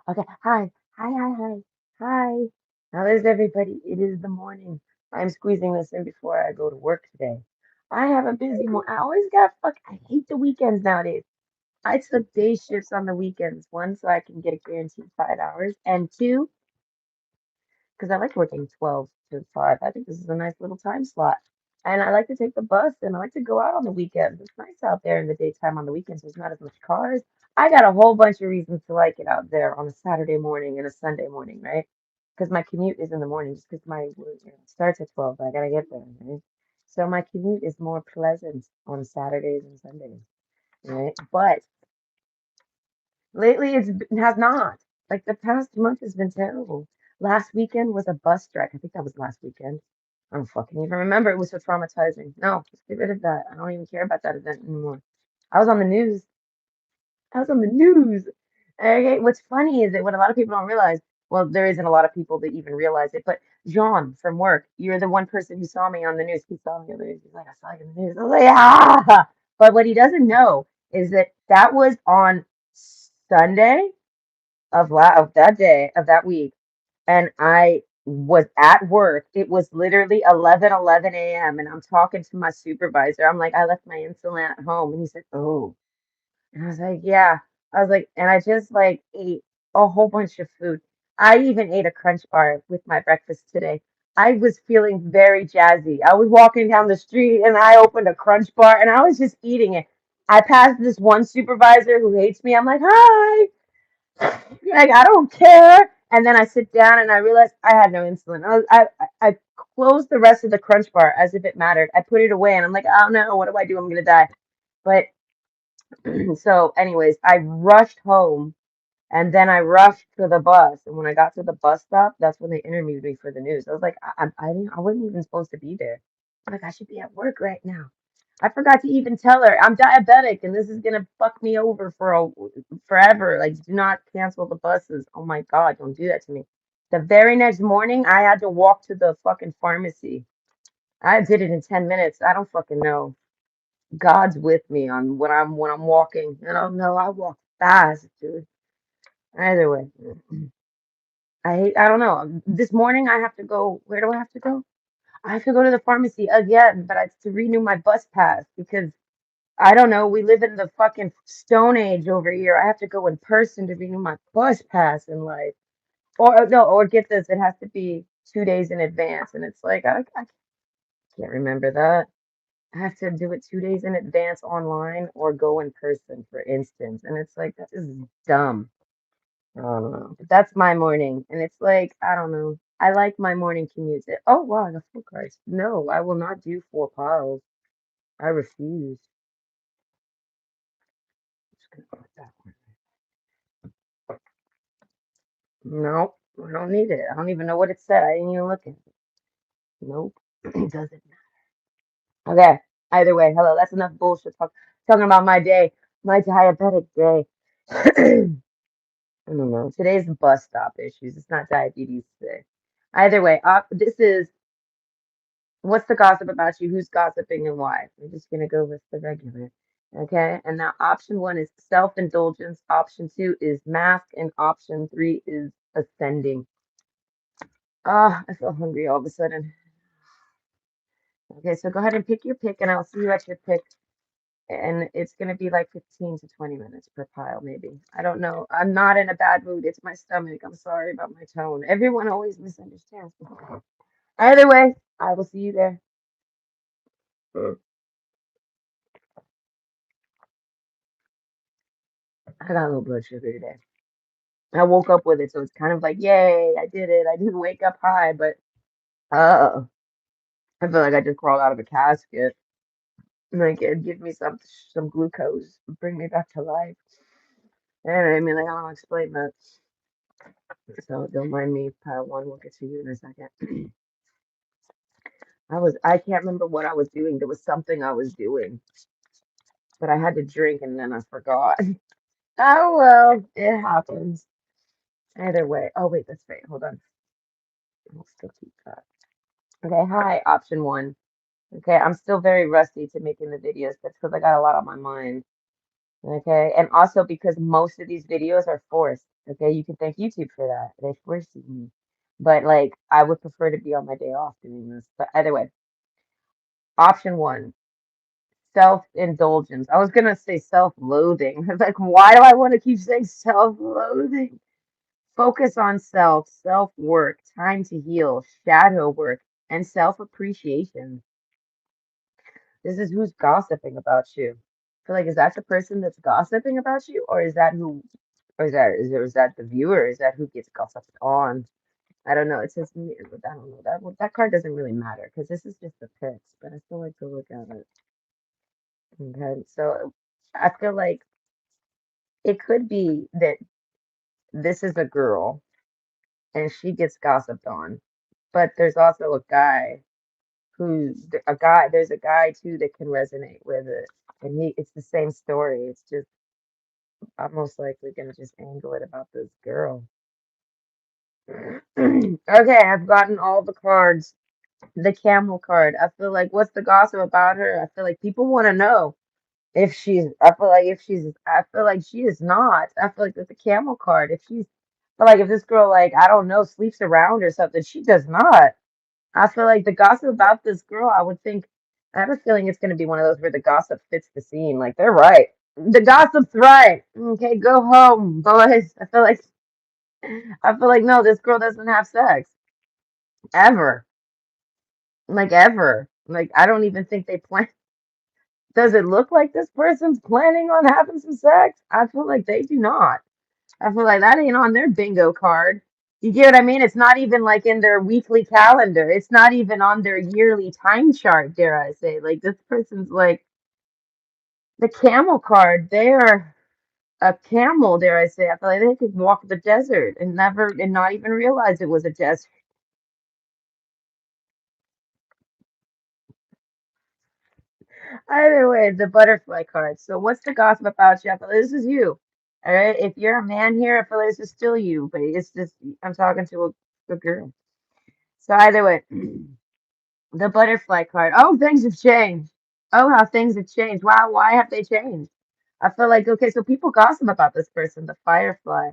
Okay. Hi. Hi. Hi. Hi. Hi. How is everybody? It is the morning. I'm squeezing this in before I go to work today. I have a busy morning. I always got fuck. I hate the weekends nowadays. I took day shifts on the weekends. One, so I can get a guaranteed 5 hours, and two, because I like working 12 to 5. I think this is a nice little time slot. And I like to take the bus and I like to go out on the weekends. It's nice out there in the daytime on the weekends. There's not as much cars. I got a whole bunch of reasons to like it out there on a Saturday morning and a Sunday morning, right? Because my commute is in the morning, just because my work starts at 12. I gotta get there, right? So my commute is more pleasant on Saturdays and Sundays, right? But lately, it has not. Like the past month has been terrible. Last weekend was a bus strike. I think that was last weekend. I don't fucking even remember. It was so traumatizing. No, just get rid of that. I don't even care about that event anymore. I was on the news. I was on the news. Okay, what's funny is that what a lot of people don't realize, well, there isn't a lot of people that even realize it, but John from work, you're the one person who saw me on the news. He saw me on the news. He's like, I saw you on the news. I was like, ah. But what he doesn't know is that that was on Sunday of that day of that week, and I was at work. It was literally 11 a.m. and I'm talking to my supervisor. I'm like, I left my insulin at home, and he said, "Oh," and I was like, "Yeah." I was like, and I just like ate a whole bunch of food. I even ate a Crunch bar with my breakfast today. I was feeling very jazzy. I was walking down the street and I opened a Crunch bar and I was just eating it. I passed this one supervisor who hates me. I'm like, "Hi." Like, I don't care. And then I sit down and I realize I had no insulin. I closed the rest of the Crunch bar as if it mattered. I put it away and I'm like, oh no, what do I do? I'm gonna die. But so, anyways, I rushed home and then I rushed to the bus. And when I got to the bus stop, that's when they interviewed me for the news. I was like, I wasn't even supposed to be there. I'm like, I should be at work right now. I forgot to even tell her I'm diabetic and this is gonna fuck me over for forever. Like, do not cancel the buses. Oh my God, don't do that to me. The very next morning, I had to walk to the fucking pharmacy. I did it in 10 minutes. I don't fucking know. God's with me on when I'm walking. I don't know. I walk fast, dude. Either way, I don't know. This morning I have to go. Where do I have to go? I have to go to the pharmacy again, but I have to renew my bus pass because I don't know. We live in the fucking Stone Age over here. I have to go in person to renew my bus pass in life. Or no, or get this, it has to be 2 days in advance. And it's like, I can't remember that. I have to do it 2 days in advance online or go in person, for instance. And it's like, that is dumb. I don't know. But that's my morning. And it's like, I don't know. I like my morning commutes. Oh, wow, I got 4 cars. No, I will not do 4 piles. I refuse. Just gonna put that one. Nope, I don't need it. I don't even know what it said. I didn't even look at it. Nope, it doesn't matter. Okay, either way, hello. That's enough bullshit talking about my day, my diabetic day. I don't know. Today's bus stop issues. It's not diabetes today. Either way, this is what's the gossip about you? Who's gossiping and why? We're just gonna go with the regular. Okay, and now option one is self-indulgence, option two is mask, and option three is ascending. Ah, I feel hungry all of a sudden. Okay, so go ahead and pick your pick, and I'll see you at your pick. And it's gonna be like 15 to 20 minutes per pile, maybe. I don't know. I'm not in a bad mood. It's my stomach. I'm sorry about my tone. Everyone always misunderstands me. Either way, I will see you there. I got a low blood sugar today. I woke up with it, so it's kind of like, yay, I did it. I didn't wake up high, but uh, I feel like I just crawled out of a casket. Like, it give me some glucose, bring me back to life. And I mean, like, I don't explain that. So don't mind me, pile one. We'll get to you in a second. I can't remember what I was doing. There was something I was doing, but I had to drink and then I forgot. Oh well, it happens. Either way. Oh wait, that's right. Hold on. I'll still keep that. Okay, hi, option one. Okay, I'm still very rusty to making the videos. That's because I got a lot on my mind. Okay, and also because most of these videos are forced. Okay, you can thank YouTube for that. They forced me. But like I would prefer to be on my day off doing this. But either way, option one, self-indulgence. I was gonna say self-loathing. Like, why do I want to keep saying self-loathing? Focus on self, self-work, time to heal, shadow work, and self-appreciation. This is who's gossiping about you. I feel like, is that the person that's gossiping about you, or is that who, or is that the viewer? Is that who gets gossiped on? I don't know. It says but I don't know. That card doesn't really matter because this is just a text, but I still like to look at it. Okay, so I feel like it could be that this is a girl and she gets gossiped on, but there's also a guy there's a guy too that can resonate with it, and it's the same story. It's just I'm most likely gonna just angle it about this girl. Okay, I've gotten all the cards. The camel card. I feel like what's the gossip about her? I feel like people want to know if she's. I feel like if she's. I feel like she is not. I feel like with the camel card, if she's. I feel like if this girl, like, I don't know, sleeps around or something, she does not. I feel like the gossip about this girl, I would think. I have a feeling it's going to be one of those where the gossip fits the scene. Like they're right. The gossip's right. Okay, go home, boys. I feel like no, this girl doesn't have sex ever. Like ever. Like I don't even think they plan. Does it look like this person's planning on having some sex? I feel like they do not. I feel like that ain't on their bingo card. You get what I mean? It's not even like in their weekly calendar. It's not even on their yearly time chart, dare I say. Like this person's like the camel card. They are a camel, dare I say. I feel like they could walk the desert and never and not even realize it was a desert. Either way, the butterfly card. So what's the gossip about you? I feel like this is you. All right. If you're a man here, I feel like this is still you, but it's just I'm talking to a girl. So either way, the butterfly card. Oh, things have changed. Oh, how things have changed. Wow, why have they changed? I feel like okay, so people gossip about this person, the firefly.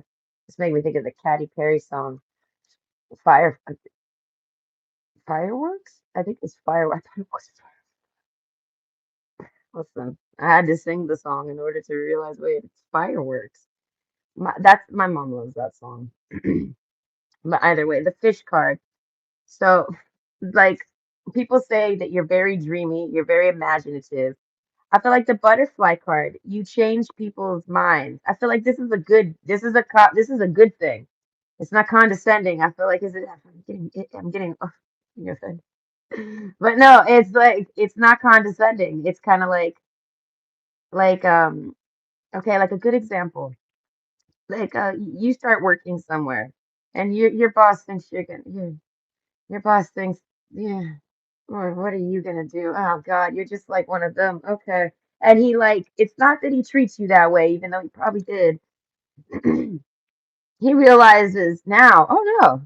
This made me think of the Katy Perry song, Fire Fireworks. I think it's fire. I thought it was. Listen, I had to sing the song in order to realize, wait, it's fireworks. My mom loves that song. But either way, the fish card. So, like, people say that you're very dreamy, you're very imaginative. I feel like the butterfly card, you change people's minds. I feel like this is a good thing. It's not condescending. I feel like I'm getting oh, you're offended. But no, it's like it's not condescending. It's kind of like okay, like a good example. Like you start working somewhere and your boss thinks your boss thinks, yeah, or what are you gonna do? Oh God, you're just like one of them. Okay. And he like it's not that he treats you that way, even though he probably did. He realizes now, oh no,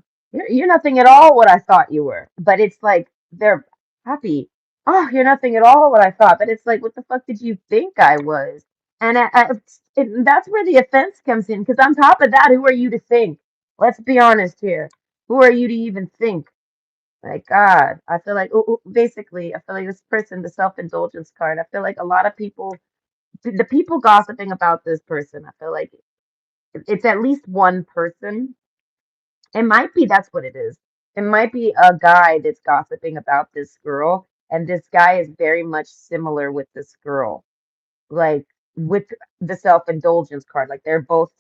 you're nothing at all what I thought you were. But it's like they're happy. Oh, you're nothing at all what I thought. But it's like, what the fuck did you think I was? And that's where the offense comes in. Because on top of that, who are you to think? Let's be honest here. Who are you to even think? Like God, I feel like basically, I feel like this person, the self-indulgence card. I feel like a lot of people, the people gossiping about this person. I feel like it's at least one person. It might be that's what it is. It might be a guy that's gossiping about this girl, and this guy is very much similar with this girl, like with the self-indulgence card. Like they're both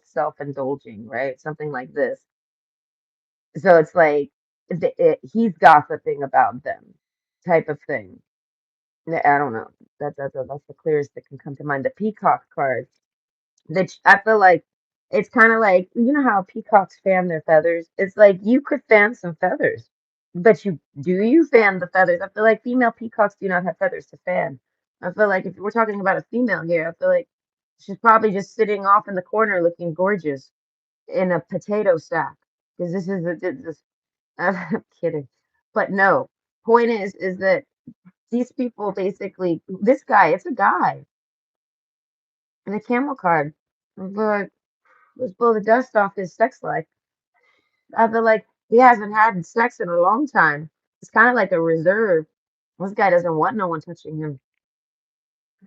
self-indulging, right? Something like this. So it's like he's gossiping about them, type of thing. I don't know. That's the clearest that can come to mind. The peacock card. That I feel like it's kind of like you know how peacocks fan their feathers. It's like you could fan some feathers, but you fan the feathers? I feel like female peacocks do not have feathers to fan. I feel like if we're talking about a female here, I feel like she's probably just sitting off in the corner looking gorgeous in a potato sack because this. I'm kidding, but no. Point is that these people basically it's a guy in a camel card. But Let's blow the dust off his sex life. I feel like he hasn't had sex in a long time. It's kind of like a reserve. This guy doesn't want no one touching him.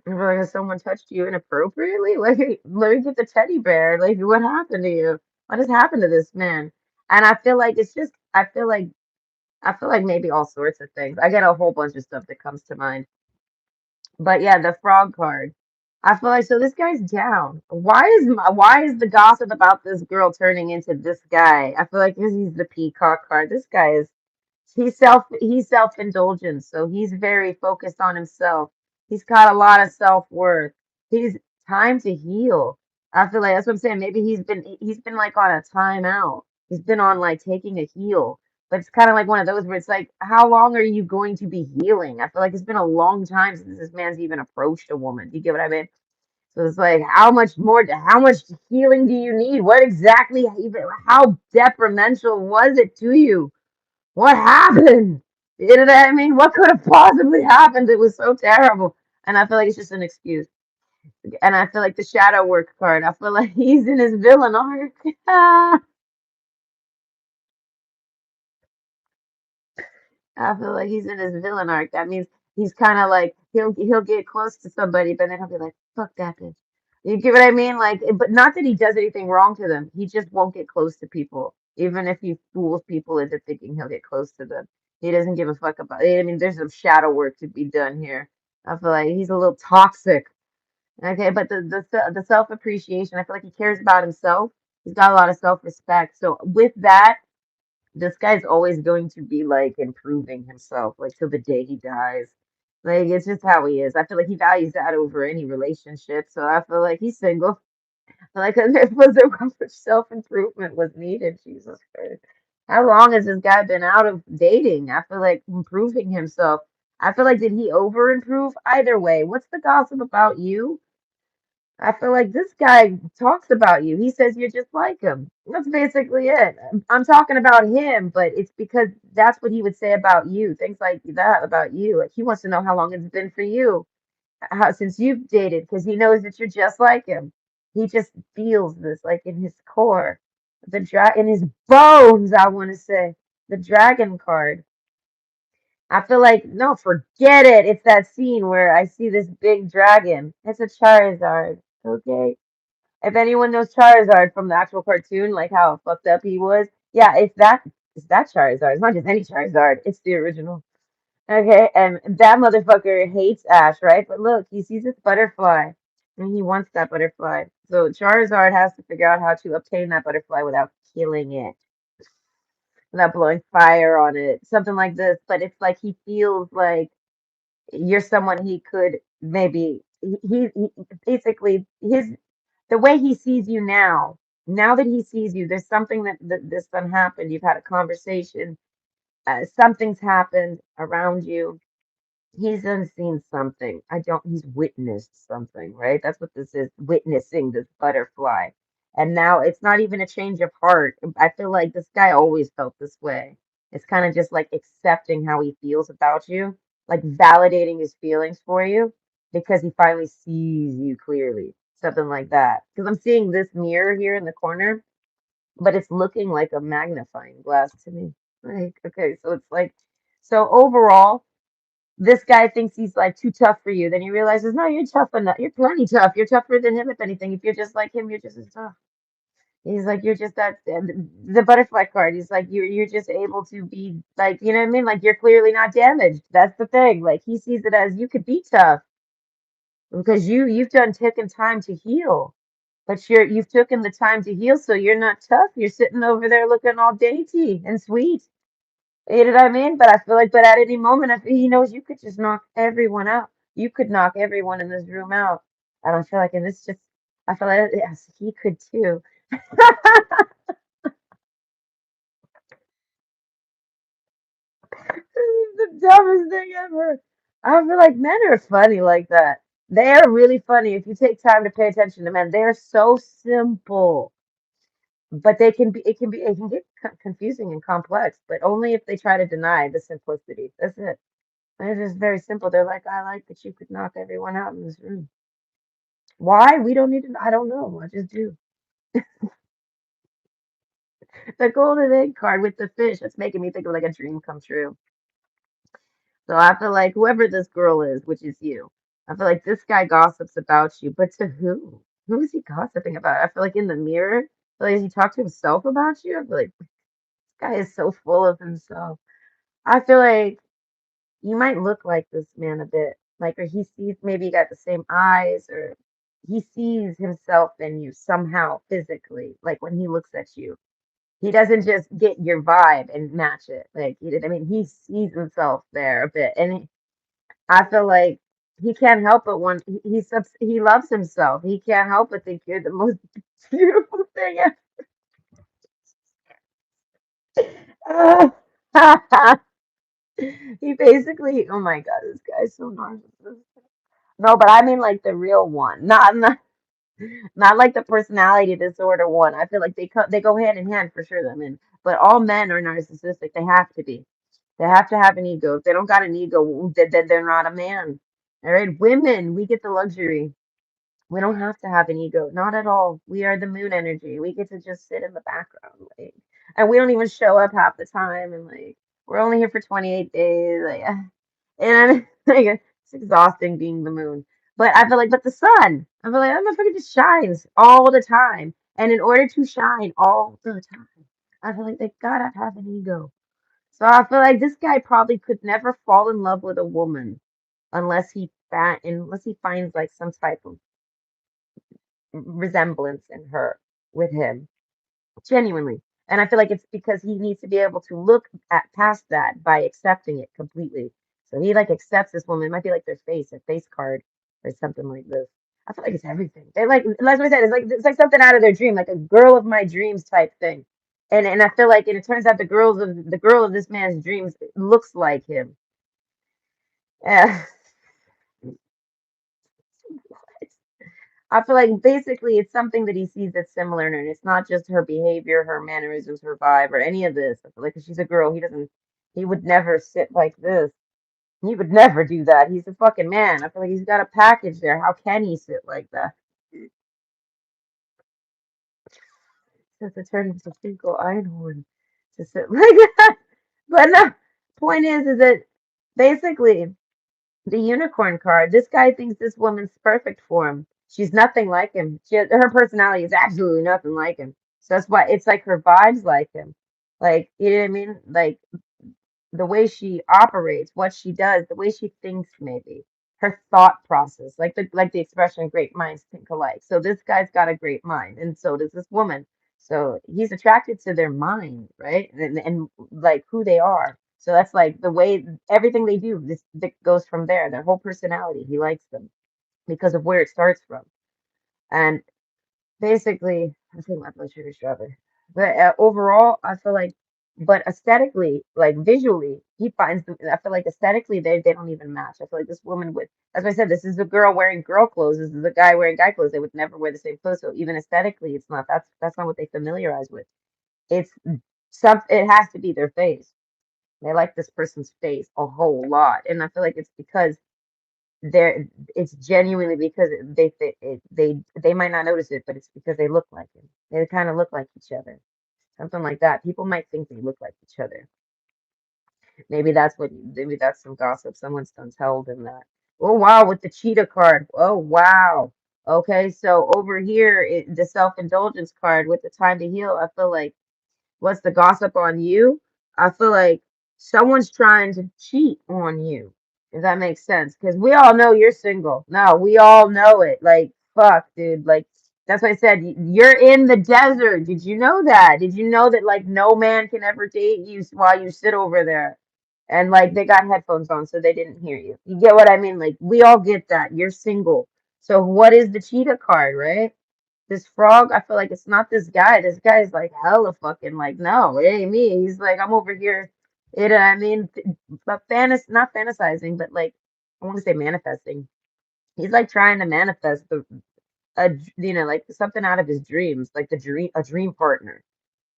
I feel like, has someone touched you inappropriately? Like, let me get the teddy bear. Like, what happened to you? What has happened to this man? And I feel like it's just, I feel like maybe all sorts of things. I get a whole bunch of stuff that comes to mind. But yeah, the frog card. I feel like so this guy's down. Why is the gossip about this girl turning into this guy? I feel like 'cause he's the peacock card. This guy is he's self-indulgent, so he's very focused on himself. He's got a lot of self-worth. He's time to heal. I feel like that's what I'm saying. Maybe he's been like on a timeout. He's been on like taking a heal. But it's kind of like one of those where it's like, how long are you going to be healing? I feel like it's been a long time since this man's even approached a woman. Do you get what I mean? So it's like, how much healing do you need? What exactly, even, how detrimental was it to you? What happened? You know what I mean? What could have possibly happened? It was so terrible. And I feel like it's just an excuse. And I feel like the shadow work card, I feel like he's in his villain arc. I feel like he's in his villain arc. That means he's kind of like he'll get close to somebody, but then he'll be like, "Fuck that bitch." You get what I mean? Like, but not that he does anything wrong to them. He just won't get close to people, even if he fools people into thinking he'll get close to them. He doesn't give a fuck about it. I mean, there's some shadow work to be done here. I feel like he's a little toxic. Okay, but the self appreciation, I feel like he cares about himself. He's got a lot of self respect. So with that, this guy's always going to be like improving himself, like till the day he dies. Like it's just how he is. I feel like he values that over any relationship. So I feel like he's single. Like if was there how much self improvement was needed, Jesus Christ. How long has this guy been out of dating? I feel like improving himself. I feel like did he over improve? Either way, what's the gossip about you? I feel like this guy talks about you. He says you're just like him. That's basically it. I'm talking about him, but it's because that's what he would say about you. Things like that about you. Like he wants to know how long it's been for you, how since you've dated, because he knows that you're just like him. He just feels this like in his core, in his bones. I want to say the dragon card. I feel like no, forget it. It's that scene where I see this big dragon. It's a Charizard. Okay. If anyone knows Charizard from the actual cartoon, like how fucked up he was, yeah, it's that Charizard. It's not just any Charizard. It's the original. Okay, and that motherfucker hates Ash, right? But look, he sees this butterfly, and he wants that butterfly. So Charizard has to figure out how to obtain that butterfly without killing it, without blowing fire on it, something like this. But it's like he feels like you're someone he could maybe he basically his the way he sees you now, now that he sees you, there's something that this done happened. You've had a conversation, something's happened around you. He's unseen something. He's witnessed something, right? That's what this is, witnessing this butterfly. And now it's not even a change of heart. I feel like this guy always felt this way. It's kind of just like accepting how he feels about you, like validating his feelings for you because he finally sees you clearly. Something like that. Because I'm seeing this mirror here in the corner, but it's looking like a magnifying glass to me. Like, okay, so it's like, so overall, this guy thinks he's like too tough for you. Then he realizes, no, you're tough enough. You're plenty tough. You're tougher than him, if anything. If you're just like him, you're just as tough. He's like, you're just that the butterfly card. He's like, you're just able to be like, you know what I mean? Like you're clearly not damaged. That's the thing. Like he sees it as you could be tough because you've done taken time to heal. But you've taken the time to heal, so you're not tough. You're sitting over there looking all dainty and sweet. You know what I mean? But I feel like, but at any moment, if he knows you could just knock everyone out. You could knock everyone in this room out. I don't feel like, and this just, I feel like, yes, he could too. This is the dumbest thing ever. I feel like men are funny like that. They are really funny if you take time to pay attention to men. They are so simple, but it can get confusing and complex, but only if they try to deny the simplicity. That's it. They're just very simple. They're like, I like that you could knock everyone out in this room. Why? We don't need to. I don't know. I just do. The golden egg card with the fish. It's making me think of like a dream come true. So I feel like whoever this girl is, which is you, I feel like this guy gossips about you, but to who? Who is he gossiping about? I feel like in the mirror. I feel like, has he talked to himself about you? I feel like this guy is so full of himself. I feel like you might look like this man a bit, like, or he sees maybe you got the same eyes, or he sees himself in you somehow physically, like when he looks at you. He doesn't just get your vibe and match it. Like, I mean, he sees himself there a bit, and I feel like he can't help but he loves himself. He can't help but think you're the most beautiful thing ever. He basically, oh my God, this guy's so narcissistic. No, but I mean like the real one, not like the personality disorder one. I feel like they go hand in hand for sure. I mean, but all men are narcissistic. They have to be. They have to have an ego. If they don't got an ego, then they're not a man. All right, women, we get the luxury. We don't have to have an ego, not at all. We are the moon energy. We get to just sit in the background, like, and we don't even show up half the time. And like, we're only here for 28 days, like, and like, it's exhausting being the moon. But I feel like, but the sun, I feel like that motherfucker just shines all the time. And in order to shine all the time, I feel like they gotta have an ego. So I feel like this guy probably could never fall in love with a woman unless he finds like some type of resemblance in her with him, genuinely. And I feel like it's because he needs to be able to look at past that by accepting it completely. So he like accepts this woman. It might be like their face, a face card, or something like this. I feel like it's everything. They're like, that's what I said. It's like something out of their dream, like a girl of my dreams type thing. And I feel like, and it turns out the girl of this man's dreams looks like him. Yeah. I feel like basically it's something that he sees that's similar in her, and it's not just her behavior, her mannerisms, her vibe, or any of this. I feel like 'cause she's a girl, he would never sit like this. He would never do that. He's a fucking man. I feel like he's got a package there. How can he sit like that? Just to turn into Finkel Einhorn to sit like that. But no, point is that basically the unicorn card. This guy thinks this woman's perfect for him. She's nothing like him. Her personality is absolutely nothing like him. So that's why it's like her vibes like him. Like, you know what I mean? Like the way she operates, what she does, the way she thinks, maybe her thought process, like the expression "great minds think alike." So this guy's got a great mind, and so does this woman. So he's attracted to their mind, right? And like who they are. So that's like the way everything they do. This that goes from there. Their whole personality. He likes them because of where it starts from. And basically, I think my blood sugar's dropping. But overall, I feel like, but aesthetically, like visually, he finds them. I feel like aesthetically, they don't even match. I feel like this woman would, as I said, this is a girl wearing girl clothes. This is a guy wearing guy clothes. They would never wear the same clothes. So even aesthetically, it's not. That's not what they familiarize with. It's some. It has to be their face. They like this person's face a whole lot, and I feel like it's because they're it's genuinely because they might not notice it, but it's because they look like him. They kind of look like each other, something like that. People might think they look like each other. Maybe that's some gossip. Someone's done told them that. Oh wow, with the cheetah card. Oh wow. Okay, so over here, the self-indulgence card with the time to heal. I feel like what's the gossip on you? I feel like someone's trying to cheat on you, if that makes sense. Because we all know you're single. No, we all know it. Like, fuck, dude. Like, that's why I said you're in the desert. Did you know that? Did you know that, like, no man can ever date you while you sit over there? And, like, they got headphones on, so they didn't hear you. You get what I mean? Like, we all get that. You're single. So, what is the cheetah card, right? This frog, I feel like it's not this guy. This guy's like hella fucking like, no, it ain't me. He's like, I'm over here, you know what I mean? But not fantasizing, but like, I want to say manifesting. He's like trying to manifest like something out of his dreams, like a dream partner.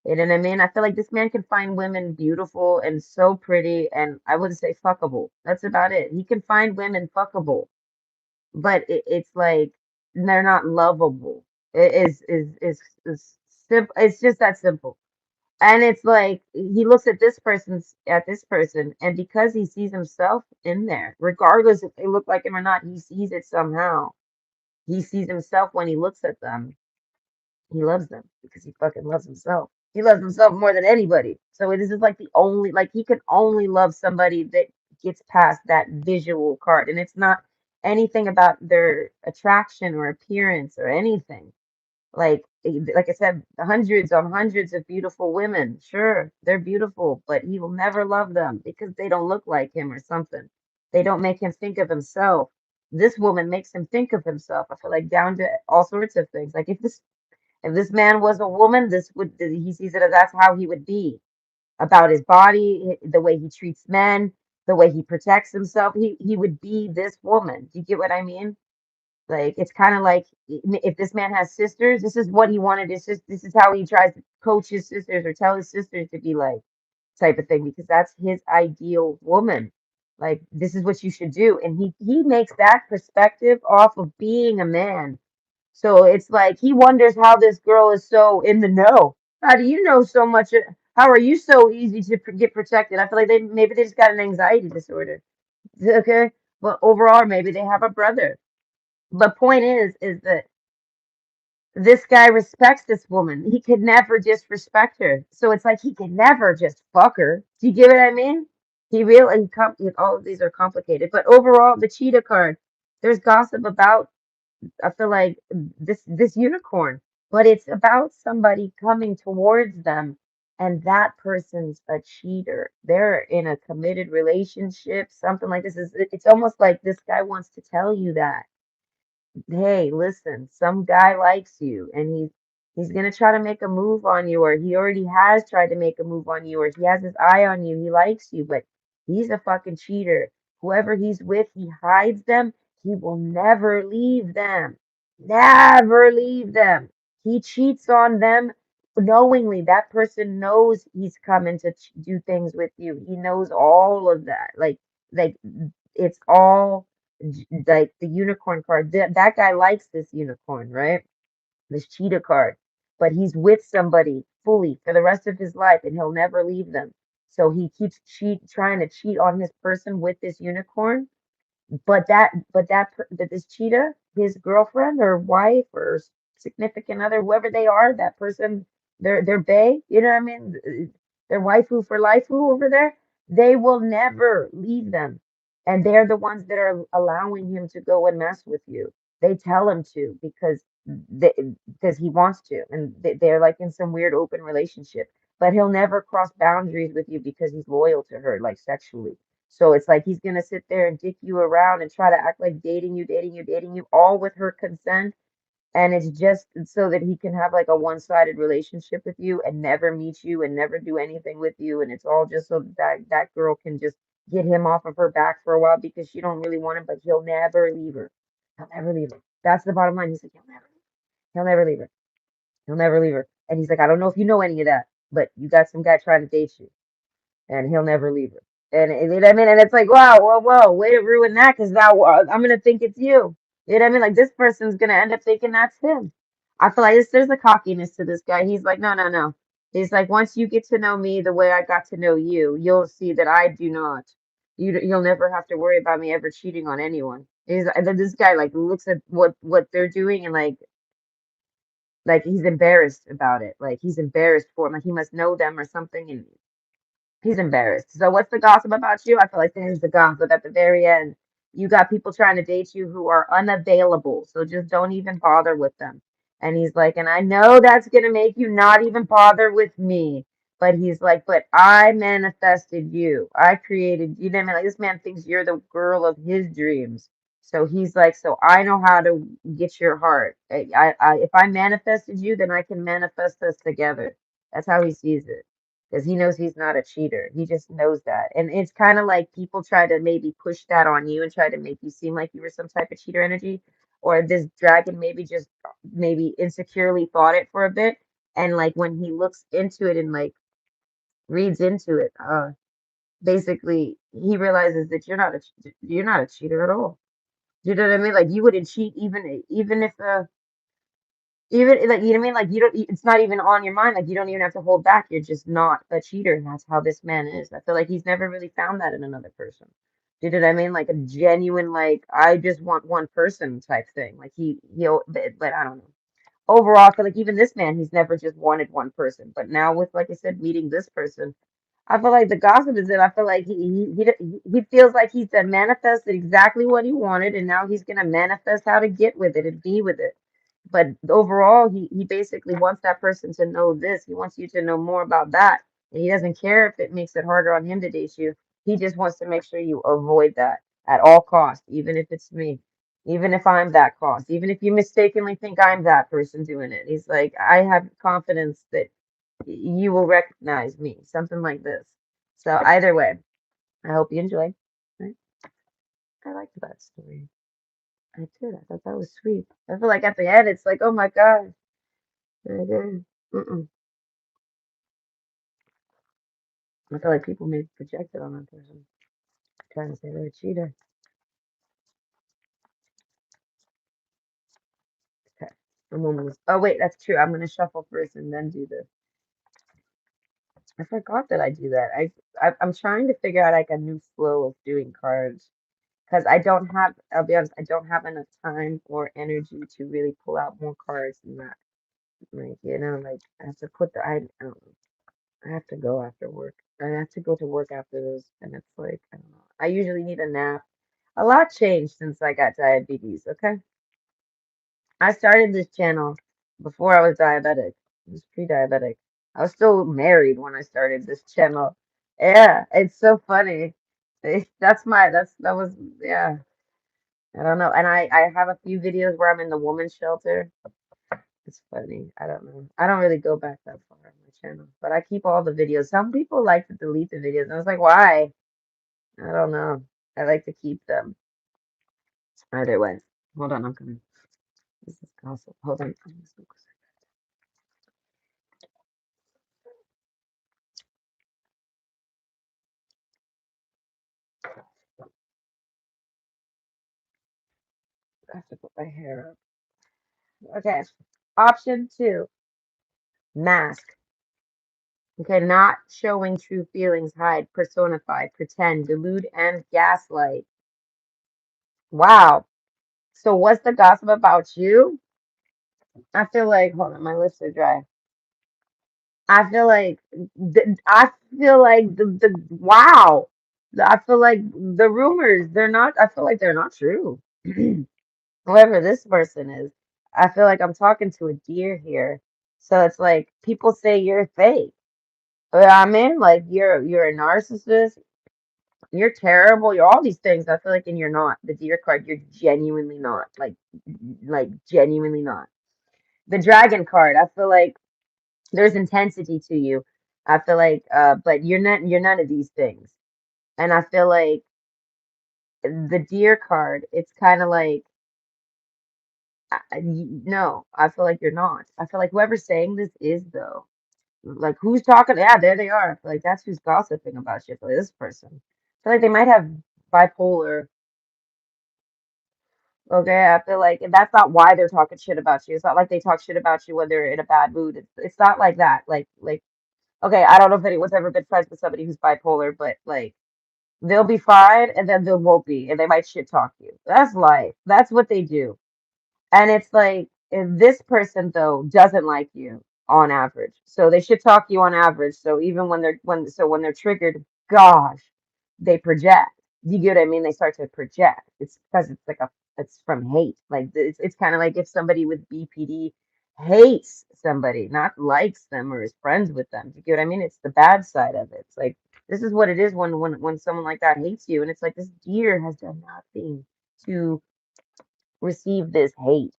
You know what I mean? I feel like this man can find women beautiful and so pretty, and I wouldn't say fuckable. That's about it. He can find women fuckable, but it's like they're not lovable. It is simple. It's just that simple. And it's like he looks at this person, and because he sees himself in there, regardless if they look like him or not, he sees it somehow. He sees himself when he looks at them. He loves them because he fucking loves himself. He loves himself more than anybody. So this is like the only, like he can only love somebody that gets past that visual card. And it's not anything about their attraction or appearance or anything. Like I said, hundreds on hundreds of beautiful women. Sure, they're beautiful, but he will never love them because they don't look like him or something. They don't make him think of himself. This woman makes him think of himself. I feel like down to all sorts of things. Like if this man was a woman, this would he sees it as that's how he would be about his body, the way he treats men, the way he protects himself. He would be this woman. Do you get what I mean? Like it's kind of like if this man has sisters, this is what he wanted his sis. This is how he tries to coach his sisters or tell his sisters to be like type of thing because that's his ideal woman. Like this is what you should do, and he makes that perspective off of being a man. So it's like he wonders how this girl is so in the know. How do you know so much? How are you so easy to get protected? I feel like they just got an anxiety disorder. Okay, but overall, maybe they have a brother. The point is that this guy respects this woman. He could never disrespect her. So it's like he could never just fuck her. Do you get what I mean? All of these are complicated, but overall, the cheetah card. There's gossip about I feel like this unicorn, but it's about somebody coming towards them, and that person's a cheater. They're in a committed relationship, something like this. It's almost like this guy wants to tell you that, hey, listen, some guy likes you, and he's gonna try to make a move on you, or he already has tried to make a move on you, or he has his eye on you, he likes you, but he's a fucking cheater. Whoever he's with, he hides them. He will never leave them. Never leave them. He cheats on them knowingly. That person knows he's coming to do things with you. He knows all of that. Like it's all like the unicorn card. That guy likes this unicorn, right? This cheetah card, but he's with somebody fully for the rest of his life, and he'll never leave them. So he keeps trying to cheat on his person with this unicorn, but this cheetah, his girlfriend or wife or significant other, whoever they are, that person, their bae, you know what I mean? Their waifu for life over there, they will never leave them. And they're the ones that are allowing him to go and mess with you. They tell him to they, because he wants to, and they're like in some weird open relationship. But he'll never cross boundaries with you because he's loyal to her, like sexually. So it's like he's gonna sit there and dick you around and try to act like dating you, all with her consent. And it's just so that he can have like a one-sided relationship with you and never meet you and never do anything with you. And it's all just so that girl can just get him off of her back for a while because she don't really want him, but he'll never leave her. He'll never leave her. That's the bottom line. He's like, he'll never leave her. He'll never leave her. And he's like, I don't know if you know any of that, but you got some guy trying to date you and he'll never leave her. And you know what I mean? And it's like, wow, whoa, whoa, way to ruin that because now I'm gonna think it's you. You know what I mean? Like this person's gonna end up thinking that's him. I feel like there's a cockiness to this guy. He's like, no, no, no. He's like, once you get to know me the way I got to know you, you'll see that I do not. You'll never have to worry about me ever cheating on anyone. And then this guy like looks at what they're doing and like he's embarrassed about it. Like he's embarrassed for him. Like he must know them or something. And he's embarrassed. So what's the gossip about you? I feel like there's the gossip at the very end. You got people trying to date you who are unavailable. So just don't even bother with them. And he's like, and I know that's gonna make you not even bother with me. But he's like, but I manifested you. I created you. Know what I mean? Like this man thinks you're the girl of his dreams. So he's like, so I know how to get your heart. If I manifested you, then I can manifest us together. That's how he sees it because he knows he's not a cheater. He just knows that. And it's kind of like people try to maybe push that on you and try to make you seem like you were some type of cheater energy, or this dragon maybe just maybe insecurely thought it for a bit. And like when he looks into it and like reads into it, basically he realizes that you're not a cheater at all. You know what I mean? Like you wouldn't cheat even if Even like you know what I mean, like you don't. It's not even on your mind. Like you don't even have to hold back. You're just not a cheater, and that's how this man is. I feel like he's never really found that in another person. Do you know what I mean? Like a genuine, like I just want one person type thing. Like he'll, but I don't know. Overall, I feel like even this man, he's never just wanted one person. But now with, like I said, meeting this person. I feel like the gossip is that I feel like he feels like he's manifested exactly what he wanted, and now he's gonna manifest how to get with it and be with it. But overall, he basically wants that person to know this. He wants you to know more about that, and he doesn't care if it makes it harder on him to date you. He just wants to make sure you avoid that at all costs, even if it's me, even if I'm that cost, even if you mistakenly think I'm that person doing it. He's like, I have confidence that you will recognize me, something like this. So either way, I hope you enjoy. Right? I liked that story. I did. I thought that was sweet. I feel like at the end, it's like, oh my God. I did. Mm-mm. I feel like people may project it on that person, trying to say they're a cheater. Okay. I'm almost. Oh wait, that's true. I'm gonna shuffle first and then do this. I forgot that I do that. I'm trying to figure out like a new flow of doing cards because I don't have. I'll be honest. I don't have enough time or energy to really pull out more cards than that. Like like I have to put the. I don't know. I have to go after work. I have to go to work after this, and it's like I don't know. I usually need a nap. A lot changed since I got diabetes. Okay, I started this channel before I was diabetic. I was pre-diabetic. I was still married when I started this channel. Yeah, it's so funny. That was yeah. I don't know, and I have a few videos where I'm in the woman's shelter. It's funny. I don't know. I don't really go back that far on my channel, but I keep all the videos. Some people like to delete the videos. I was like, why? I don't know. I like to keep them. Either way. Hold on, I'm coming. This is gossip. Hold on. I have to put my hair up. Okay. Option two, mask. Okay, not showing true feelings, hide, personify, pretend, delude, and gaslight. Wow. So what's the gossip about you? I feel like, hold on, my lips are dry. I feel like I feel like the wow. I feel like the rumors, they're not I feel like they're not true. Whoever this person is, I feel like I'm talking to a deer here. So it's like people say you're fake. I mean, like you're a narcissist, you're terrible, you're all these things. I feel like and you're not. The deer card, you're genuinely not. Like genuinely not. The dragon card, I feel like there's intensity to you. I feel like but you're none of these things. And I feel like the deer card, it's kind of like no, I feel like you're not. I feel like whoever's saying this is though. Like who's talking? Yeah, there they are. I feel like that's who's gossiping about you. I feel like this person. I feel like they might have bipolar. Okay, I feel like and that's not why they're talking shit about you. It's not like they talk shit about you when they're in a bad mood. It's not like that. Like okay, I don't know if anyone's ever been friends with somebody who's bipolar, but like they'll be fine and then they won't be, and they might shit talk you. That's life. That's what they do. And it's like if this person though doesn't like you on average. So they should talk you on average. So even when they're triggered, gosh, they project. You get what I mean? They start to project. It's because it's like it's from hate. Like it's kind of like if somebody with BPD hates somebody, not likes them or is friends with them. You get what I mean? It's the bad side of it. It's like this is what it is when someone like that hates you, and it's like this deer has done nothing to receive this hate.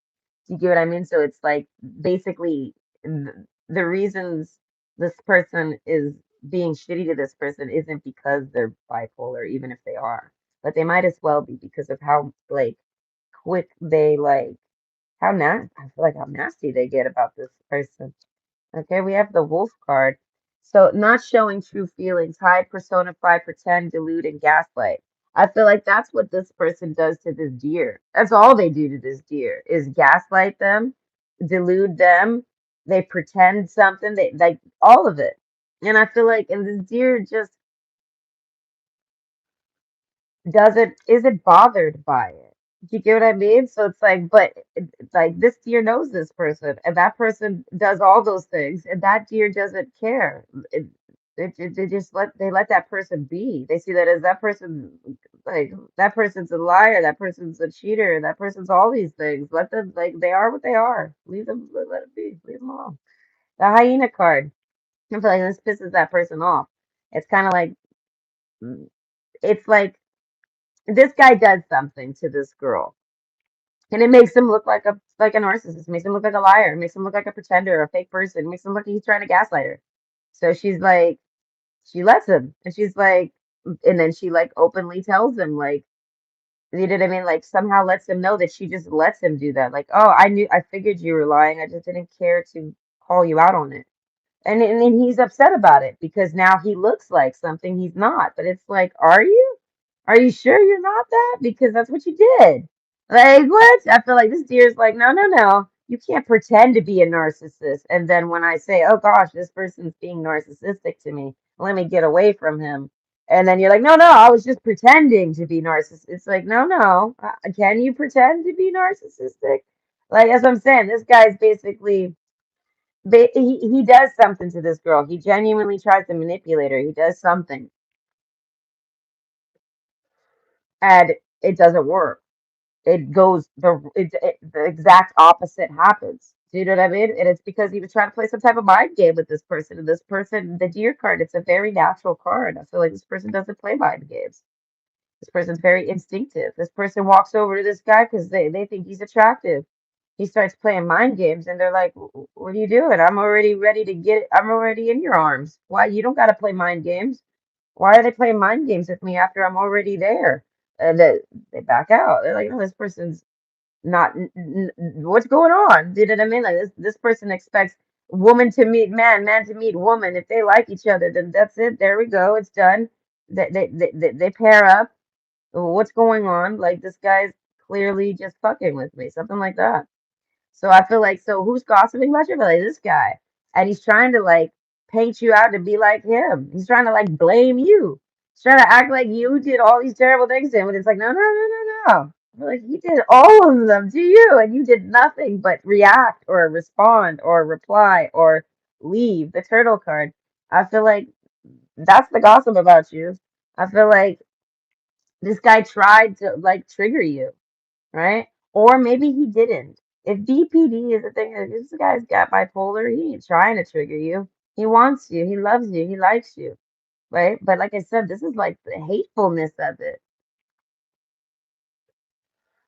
Do you get what I mean? So it's like basically the reasons this person is being shitty to this person isn't because they're bipolar, even if they are, but they might as well be because of how like quick they like how nasty. I feel like how nasty they get about this person. Okay, we have the wolf card. So not showing true feelings, hide, personify, pretend, delude, and gaslight. I feel like that's what this person does to this deer. That's all they do to this deer is gaslight them delude them, they pretend something, they like all of it. And I feel like, and this deer just doesn't isn't bothered by it. Do you get what I mean? So it's like, but like this deer knows this person, and that person does all those things, and that deer doesn't care. They just let that person be. They see that as that person, like that person's a liar, that person's a cheater, that person's all these things. Let them like they are what they are. Leave them, let it be. Leave them alone. The hyena card. I feel like this pisses that person off. It's kind of like it's like this guy does something to this girl, and it makes him look like a narcissist, makes him look like a liar, makes him look like a pretender, a fake person, makes him look like he's trying to gaslight her. So she's like, she lets him, and she's like, and then she like openly tells him like, you know what I mean, like somehow lets him know that she just lets him do that. Like, oh, I figured you were lying. I just didn't care to call you out on it. And then he's upset about it because now he looks like something he's not. But it's like, are you? Are you sure you're not that? Because that's what you did. Like, what? I feel like this deer is like, no, no, no. You can't pretend to be a narcissist. And then when I say, oh gosh, this person's being narcissistic to me, let me get away from him. And then you're like, no, no, I was just pretending to be narcissistic. It's like, no, no. Can you pretend to be narcissistic? Like, as I'm saying, this guy's basically he does something to this girl. He genuinely tries to manipulate her. He does something, and it doesn't work. It goes the exact opposite happens. Do you know what I mean? And it's because he was trying to play some type of mind game with this person. And this person, the deer card, it's a very natural card. I feel like this person doesn't play mind games. This person's very instinctive. This person walks over to this guy because they think he's attractive. He starts playing mind games, and they're like, what are you doing? I'm already ready to get it. I'm already in your arms. Why? You don't got to play mind games. Why are they playing mind games with me after I'm already there? And they back out. They're like, no, this person's not, what's going on? You know what I mean? Like this person expects woman to meet man, man to meet woman. If they like each other, then that's it. There we go. It's done. They pair up. What's going on? Like this guy's clearly just fucking with me, something like that. So I feel like, so who's gossiping about you? I feel like this guy, and he's trying to like paint you out to be like him. He's trying to like blame you. He's trying to act like you did all these terrible things to him, and it's like, no, no, no, no, no. I feel like he did all of them to you, and you did nothing but react or respond or reply or leave. The turtle card. I feel like that's the gossip about you. I feel like this guy tried to like trigger you, right? Or maybe he didn't. If BPD is a thing, that this guy's got bipolar, he ain't trying to trigger you. He wants you, he loves you, he likes you, right? But like I said, this is like the hatefulness of it.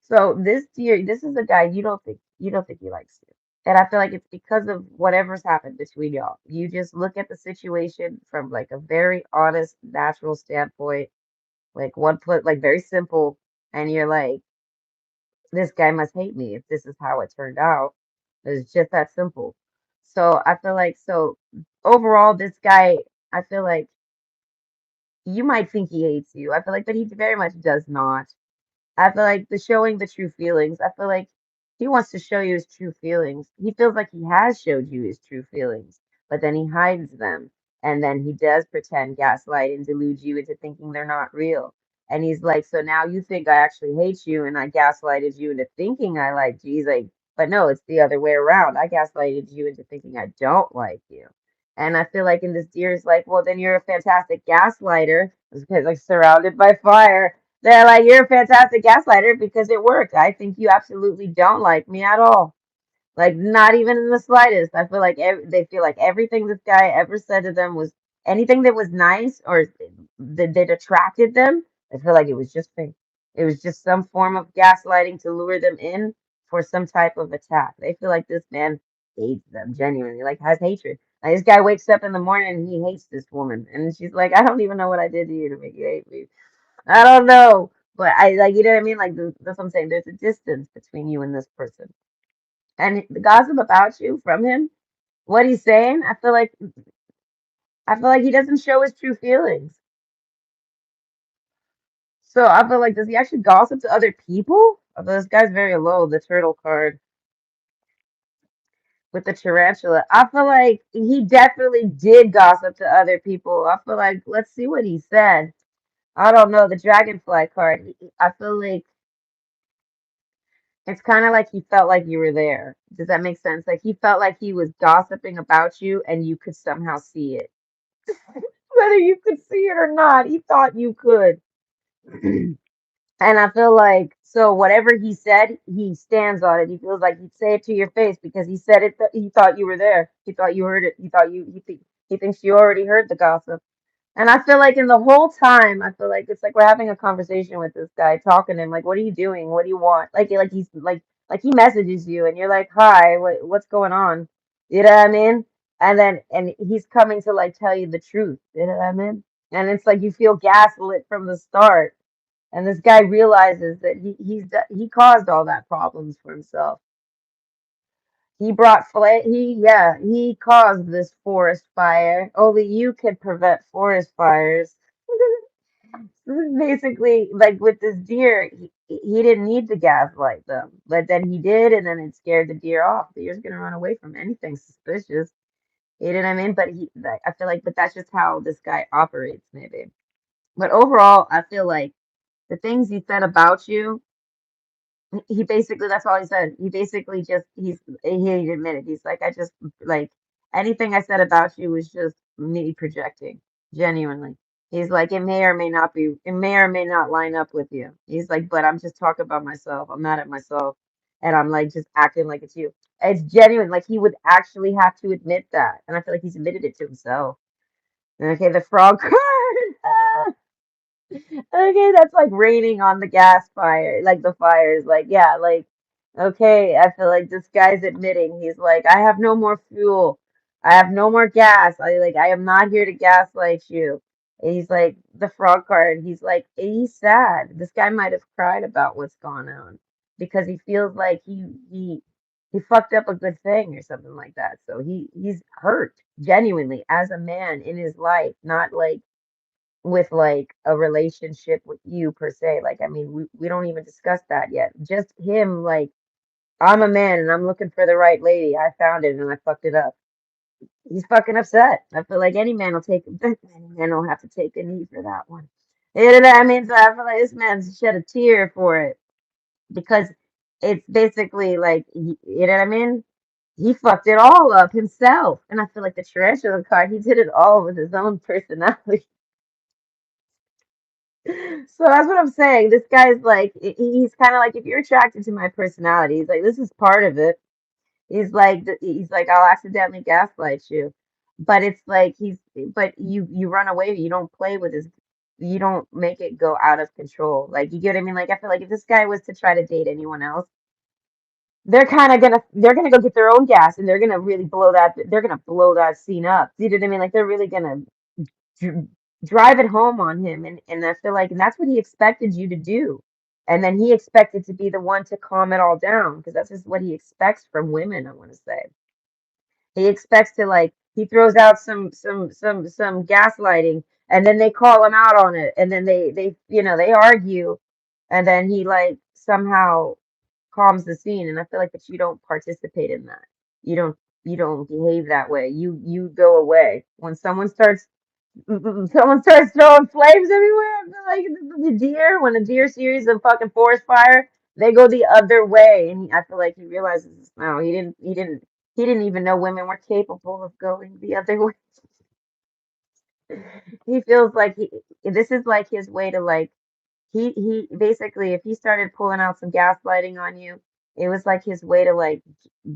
So this deer, this is a guy you don't think he likes you. And I feel like it's because of whatever's happened between y'all. You just look at the situation from like a very honest, natural standpoint, like one put like very simple, and you're like, this guy must hate me if this is how it turned out. It's just that simple. So I feel like, so overall, this guy, I feel like you might think he hates you. I feel like, but he very much does not. I feel like the showing the true feelings. I feel like he wants to show you his true feelings. He feels like he has showed you his true feelings, but then he hides them. And then he does pretend, gaslight, and delude you into thinking they're not real. And he's like, so now you think I actually hate you and I gaslighted you into thinking I liked you. He's like, but no, it's the other way around. I gaslighted you into thinking I don't like you. And I feel like in this deer is like, well, then you're a fantastic gaslighter because like surrounded by fire. They're like, you're a fantastic gaslighter because it worked. I think you absolutely don't like me at all. Like, not even in the slightest. I feel like they feel like everything this guy ever said to them was anything that was nice or that attracted them. I feel like it was just fake. It was just some form of gaslighting to lure them in for some type of attack. They feel like this man hates them genuinely, like has hatred. Like this guy wakes up in the morning and he hates this woman, and she's like, I don't even know what I did to you to make you hate me. I don't know. But I like, you know what I mean? Like that's what I'm saying. There's a distance between you and this person. And the gossip about you from him, what he's saying, I feel like he doesn't show his true feelings. So I feel like, does he actually gossip to other people? I feel this guy's very low, the turtle card. with the tarantula. I feel like he definitely did gossip to other people. I feel like let's see what he said. I don't know the dragonfly card. I feel like it's kind of like he felt like you were there. Does that make sense? Like he felt like he was gossiping about you and you could somehow see it. Whether you could see it or not, he thought you could. And I feel like so whatever he said, he stands on it. He feels like he'd say it to your face because he said it. He thought you were there. He thought you heard it. He thought you. He thinks you already heard the gossip. And I feel like in the whole time, I feel like it's like we're having a conversation with this guy, talking to him, like, "What are you doing? What do you want?" Like he's like he messages you, and you're like, "Hi, what's going on?" You know what I mean? And he's coming to like tell you the truth. You know what I mean? And it's like you feel gaslit from the start. And this guy realizes that he caused all that problems for himself. He brought he caused this forest fire. Only you can prevent forest fires. This is basically like with this deer, he didn't need to gaslight them, but then he did, and then it scared the deer off. The deer's gonna run away from anything suspicious. You know what I mean? But I feel like, but that's just how this guy operates, maybe. But overall, I feel like the things he said about you, he basically that's all he said. He basically just he admitted he's like I just like anything I said about you was just me projecting genuinely. He's like it may or may not line up with you. He's like, but I'm just talking about myself. I'm mad at myself, and I'm like just acting like it's you. It's genuine. Like he would actually have to admit that, and I feel like he's admitted it to himself. Okay, the frog card. Okay, that's like raining on the gas fire, like the fires. Like, yeah, like, okay, I feel like this guy's admitting he's like, I have no more fuel. I have no more gas. I am not here to gaslight you. And he's like, the frog card. He's like, he's sad. This guy might have cried about what's gone on because he feels like he fucked up a good thing or something like that. So he's hurt genuinely as a man in his life, not like with like a relationship with you per se. Like, I mean, we don't even discuss that yet. Just him, like, I'm a man and I'm looking for the right lady. I found it and I fucked it up. He's fucking upset. I feel like any man will take any man will have to take a knee for that one. You know what I mean? So I feel like this man's shed a tear for it because it's basically like you know what I mean? He fucked it all up himself. And I feel like the tarantula card, he did it all with his own personality. So that's what I'm saying. This guy's like, he's kind of like, if you're attracted to my personality, he's like, this is part of it. He's like, I'll accidentally gaslight you, but it's like but you run away. You don't play with his, you don't make it go out of control. Like, you get what I mean? Like, I feel like if this guy was to try to date anyone else, they're gonna go get their own gas and they're gonna blow that scene up. You know what I mean? Like, they're really gonna dr- drive it home on him, and I feel like and that's what he expected you to do, and then he expected to be the one to calm it all down because that's just what he expects from women. I want to say he expects to like he throws out some gaslighting, and then they call him out on it, and then they they argue, and then he like somehow calms the scene, and I feel like that you don't participate in that. You don't you don't behave that way. You go away when someone starts throwing flames everywhere. I feel like the deer, when a deer sees a fucking forest fire, they go the other way. And I feel like he realizes no, he didn't even know women were capable of going the other way. He feels like this is like his way to like he basically if he started pulling out some gaslighting on you, it was like his way to like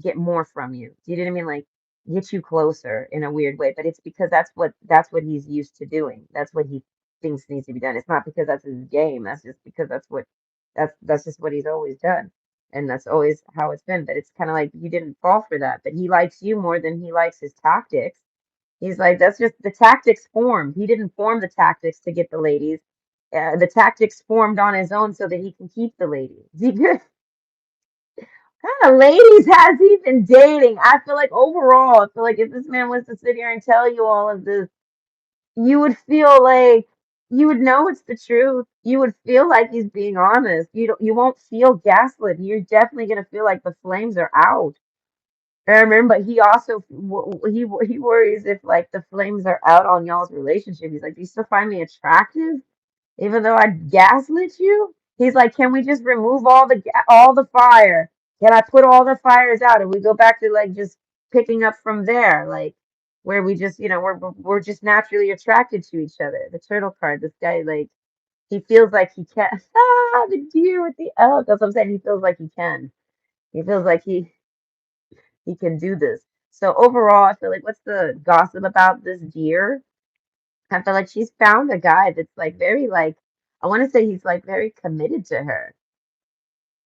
get more from you. Do you know what I mean? Like get you closer in a weird way. But it's because that's what he's used to doing. That's what he thinks needs to be done. It's not because that's his game. That's just because that's just what he's always done. And that's always how it's been. But it's kind of like you didn't fall for that. But he likes you more than he likes his tactics. He's like, that's just the tactics formed. He didn't form the tactics to get the ladies. The tactics formed on his own so that he can keep the ladies. What kind of ladies has he been dating? I feel like overall, I feel like if this man was to sit here and tell you all of this, you would feel like you would know it's the truth. You would feel like he's being honest. You won't feel gaslit. You're definitely gonna feel like the flames are out. I remember, but he also he worries if like the flames are out on y'all's relationship. He's like, "Do you still find me attractive, even though I gaslit you?" He's like, "Can we just remove all the fire? Can I put all the fires out and we go back to like just picking up from there, like where we just we're just naturally attracted to each other." The turtle card. This guy like he feels like he can. Ah, the deer with the elk. That's what I'm saying. He feels like he can. He feels like he can do this. So overall, I feel like what's the gossip about this deer? I feel like she's found a guy that's like very like I want to say he's like very committed to her.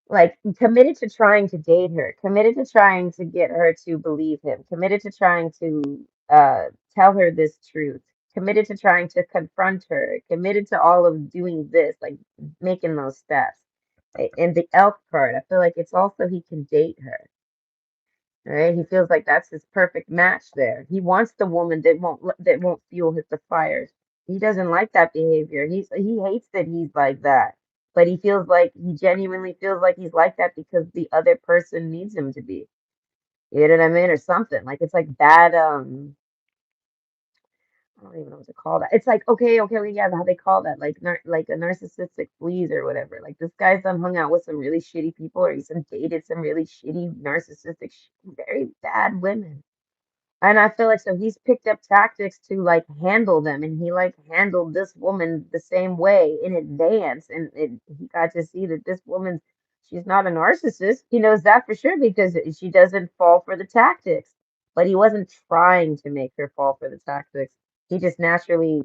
Like committed to trying to date her, committed to trying to get her to believe him, committed to trying to tell her this truth, committed to trying to confront her, committed to all of doing this, like making those steps. And the elk card, I feel like it's also he can date her. Right? He feels like that's his perfect match there. He wants the woman that won't fuel his the fires. He doesn't like that behavior. He hates that he's like that. But he feels like he genuinely feels like he's like that because the other person needs him to be. You know what I mean? Or something. Like it's like bad I don't even know what to call that. It's like okay, yeah, how they call that, like like a narcissistic fleas or whatever. Like this guy's done hung out with some really shitty people, or he's done dated some really shitty, narcissistic, very bad women. And I feel like so he's picked up tactics to like handle them, and he like handled this woman the same way in advance, and he got to see that this woman, she's not a narcissist. He knows that for sure because she doesn't fall for the tactics. But he wasn't trying to make her fall for the tactics. He just naturally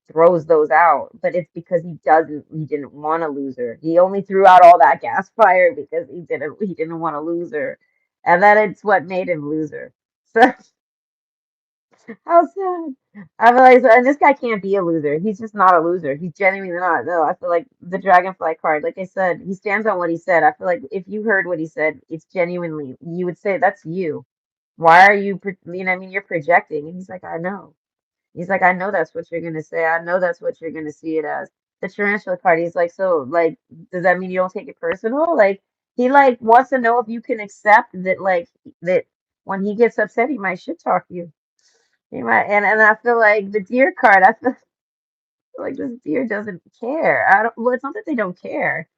throws those out. But it's because he didn't want to lose her. He only threw out all that gas fire because he didn't want to lose her, and that it's what made him lose her. So. How sad. I feel like, and this guy can't be a loser. He's just not a loser. He's genuinely not. No, I feel like the dragonfly card, like I said, he stands on what he said. I feel like if you heard what he said, it's genuinely, you would say, that's you. Why are you, you know, what I mean, you're projecting. And he's like, I know. He's like, I know that's what you're going to say. I know that's what you're going to see it as. The tarantula card, he's like, so, like, does that mean you don't take it personal? Like, he, like, wants to know if you can accept that, like, that when he gets upset, he might shit talk you. You might, and I feel like the deer card. I feel like this deer doesn't care. I don't. Well, it's not that they don't care.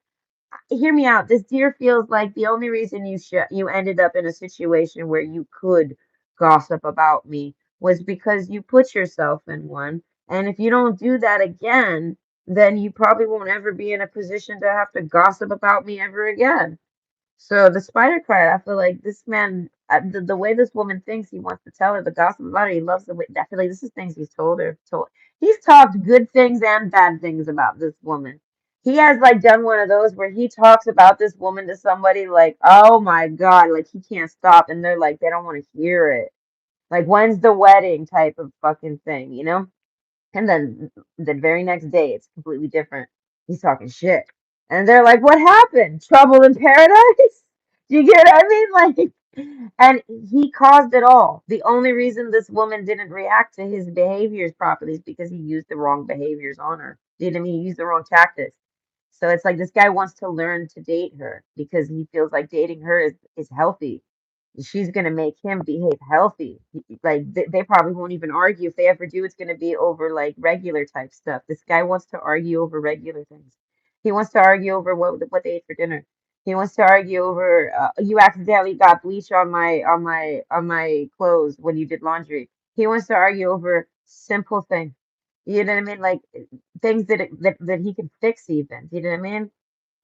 Hear me out. This deer feels like the only reason you ended up in a situation where you could gossip about me was because you put yourself in one. And if you don't do that again, then you probably won't ever be in a position to have to gossip about me ever again. So the spider card, I feel like this man, the way this woman thinks, he wants to tell her the gossip about her. He loves the way. I feel like this is things he's told her. He's talked good things and bad things about this woman. He has like done one of those where he talks about this woman to somebody like, oh my God, like he can't stop, and they're like, they don't want to hear it. Like when's the wedding type of fucking thing, you know? And then the very next day, it's completely different. He's talking shit. And they're like, what happened? Trouble in paradise? Do you get what I mean? Like, and he caused it all. The only reason this woman didn't react to his behaviors properly is because he used the wrong behaviors on her. You know what I mean? He used the wrong tactics. So it's like this guy wants to learn to date her because he feels like dating her is healthy. She's gonna make him behave healthy. Like they probably won't even argue. If they ever do, it's gonna be over like regular type stuff. This guy wants to argue over regular things. He wants to argue over what they ate for dinner. He wants to argue over you accidentally got bleach on my clothes when you did laundry. He wants to argue over simple things. You know what I mean? Like things that he can fix even. You know what I mean?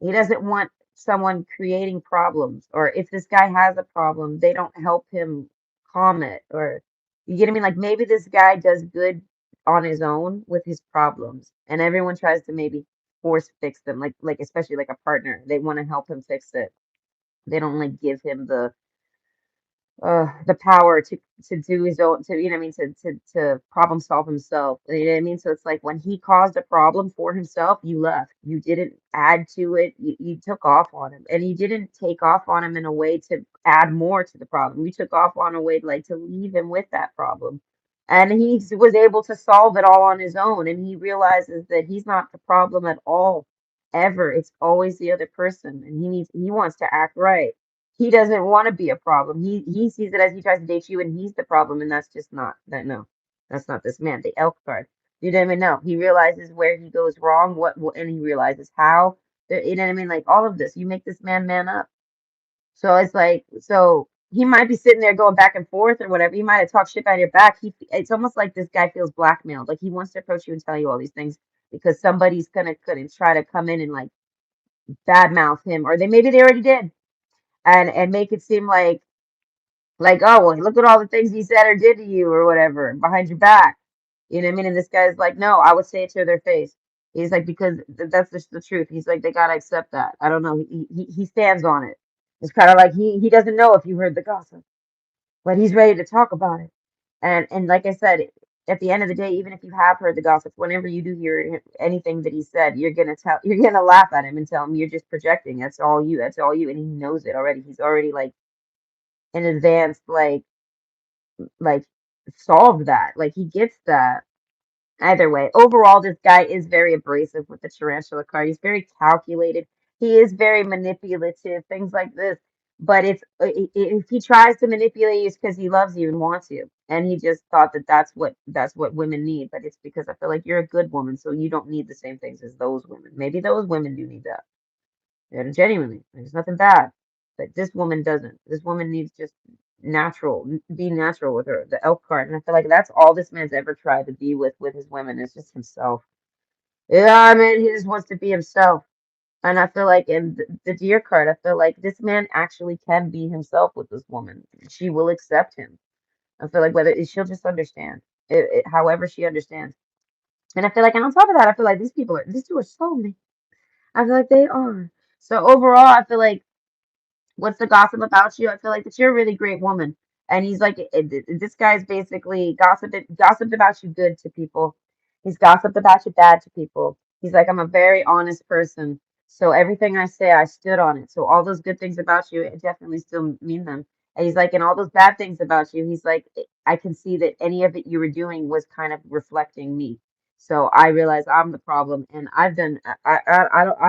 He doesn't want someone creating problems, or if this guy has a problem, they don't help him calm it, or you get what I mean? Like maybe this guy does good on his own with his problems, and everyone tries to maybe force fix them, like especially like a partner. They want to help him fix it. They don't like give him the power to do his own to you know what I mean to problem solve himself. You know what I mean? So it's like when he caused a problem for himself, you left. You didn't add to it. You took off on him. And you didn't take off on him in a way to add more to the problem. You took off on a way like to leave him with that problem. And he was able to solve it all on his own. And he realizes that he's not the problem at all. Ever. It's always the other person. And he wants to act right. he doesn't want to be a problem. He sees it as he tries to date you and he's the problem, and that's just not that. No, that's not this man. The elk card. You know what I mean? No, he realizes where he goes wrong, and he realizes how. You know what I mean? Like all of this, you make this man up. So it's like, so he might be sitting there going back and forth or whatever. He might have talked shit behind your back. It's almost like this guy feels blackmailed. Like he wants to approach you and tell you all these things because somebody's gonna try to come in and like badmouth him, or maybe they already did, and make it seem like, oh well, look at all the things he said or did to you or whatever behind your back. You know what I mean? And this guy's like, no, I would say it to their face. He's like, because that's just the truth. He's like, they gotta accept that. I don't know. He stands on it. It's kind of like he doesn't know if you heard the gossip, but he's ready to talk about it. And like I said, at the end of the day, even if you have heard the gossip, whenever you do hear anything that he said, you're gonna laugh at him and tell him you're just projecting. That's all you. That's all you. And he knows it already. He's already like in advance, like solved that. Like he gets that. Either way, overall, this guy is very abrasive with the tarantula card. He's very calculated. He is very manipulative, things like this. But if he tries to manipulate you, it's because he loves you and wants you, and he just thought that that's what women need. But it's because I feel like you're a good woman, so you don't need the same things as those women. Maybe those women do need that. Yeah, genuinely, there's nothing bad, but this woman doesn't. This woman needs just be natural with her, the elk card, and I feel like that's all this man's ever tried to be with his women is just himself. Yeah, I mean, he just wants to be himself, and I feel like in the deer card, I feel like this man actually can be himself with this woman. She will accept him. I feel like whether she'll just understand however she understands, and I feel like, and on top of that, I feel like these two are soulmates. I feel like they are. So overall, I feel like what's the gossip about you? I feel like that you're a really great woman. And he's like, this guy's basically gossiped about you good to people. He's gossiped about you bad to people. He's like, I'm a very honest person. So everything I say, I stood on it. So all those good things about you, I definitely still mean them. And he's like, and all those bad things about you, he's like, I can see that any of it you were doing was kind of reflecting me. So I realize I'm the problem, and I've done. I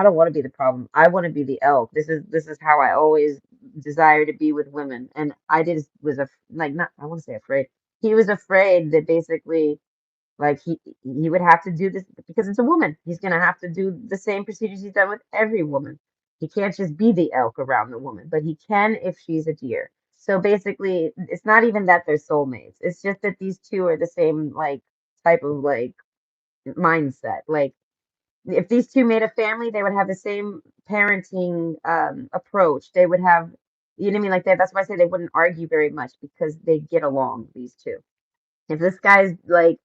don't want to be the problem. I want to be the elk. This is how I always desire to be with women, and I did was a like not I want to say afraid. He was afraid that basically like he would have to do this because it's a woman. He's gonna have to do the same procedures he's done with every woman. He can't just be the elk around the woman, but he can if she's a deer. So basically, it's not even that they're soulmates. It's just that these two are the same like type of like mindset. Like if these two made a family, they would have the same parenting approach. They would have, you know what I mean, like that. That's why I say they wouldn't argue very much because they get along. These two. If this guy's like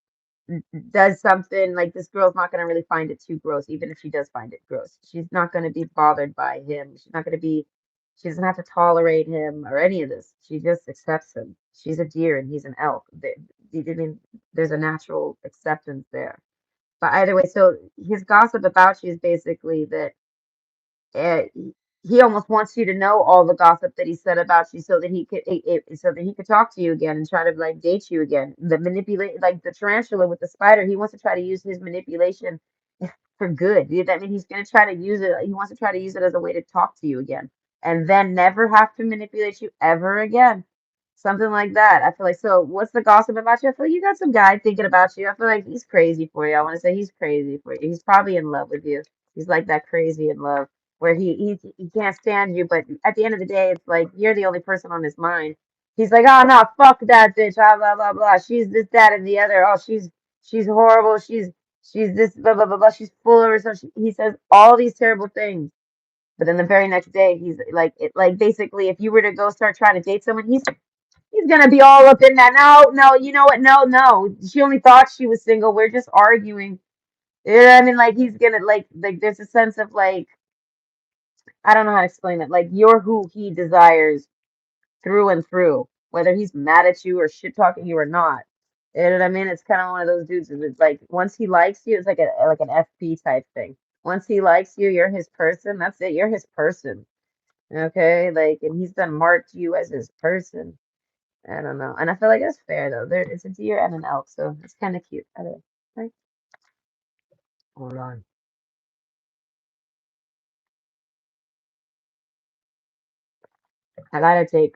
does something like this girl's not going to really find it too gross, even if she does find it gross. She's not going to be bothered by him. She's not going to be, she doesn't have to tolerate him or any of this. She just accepts him. She's a deer and he's an elk. I mean, there's a natural acceptance there. But either way, so his gossip about you is basically that uh, he almost wants you to know all the gossip that he said about you, so that he could talk to you again and try to like date you again. The manipulate like the tarantula with the spider, he wants to try to use his manipulation for good. That means he's going to try to use it. He wants to try to use it as a way to talk to you again, and then never have to manipulate you ever again. Something like that. I feel like, so what's the gossip about you? I feel like you got some guy thinking about you. I feel like he's crazy for you. I want to say he's crazy for you. He's probably in love with you. He's like that crazy in love where he can't stand you, but at the end of the day, it's like you're the only person on his mind. He's like, oh no, fuck that bitch, blah blah blah blah. She's this, that, and the other. Oh, she's horrible. She's this, blah blah blah blah. She's full of herself. He says all these terrible things. But then the very next day, he's like, like basically, if you were to go start trying to date someone, he's gonna be all up in that. No, no, you know what? No, no. She only thought she was single. We're just arguing. You know what I mean? Like he's gonna like there's a sense of like I don't know how to explain it. Like you're who he desires through and through, whether he's mad at you or shit talking you or not. You know what I mean? It's kind of one of those dudes. It's like once he likes you, it's like an FP type thing. Once he likes you, you're his person. That's it. You're his person. Okay, like, and he's done marked you as his person. I don't know, and I feel like that's fair though. It's a deer and an elk, so it's kind of cute. I don't know. Right? Hold on. I gotta take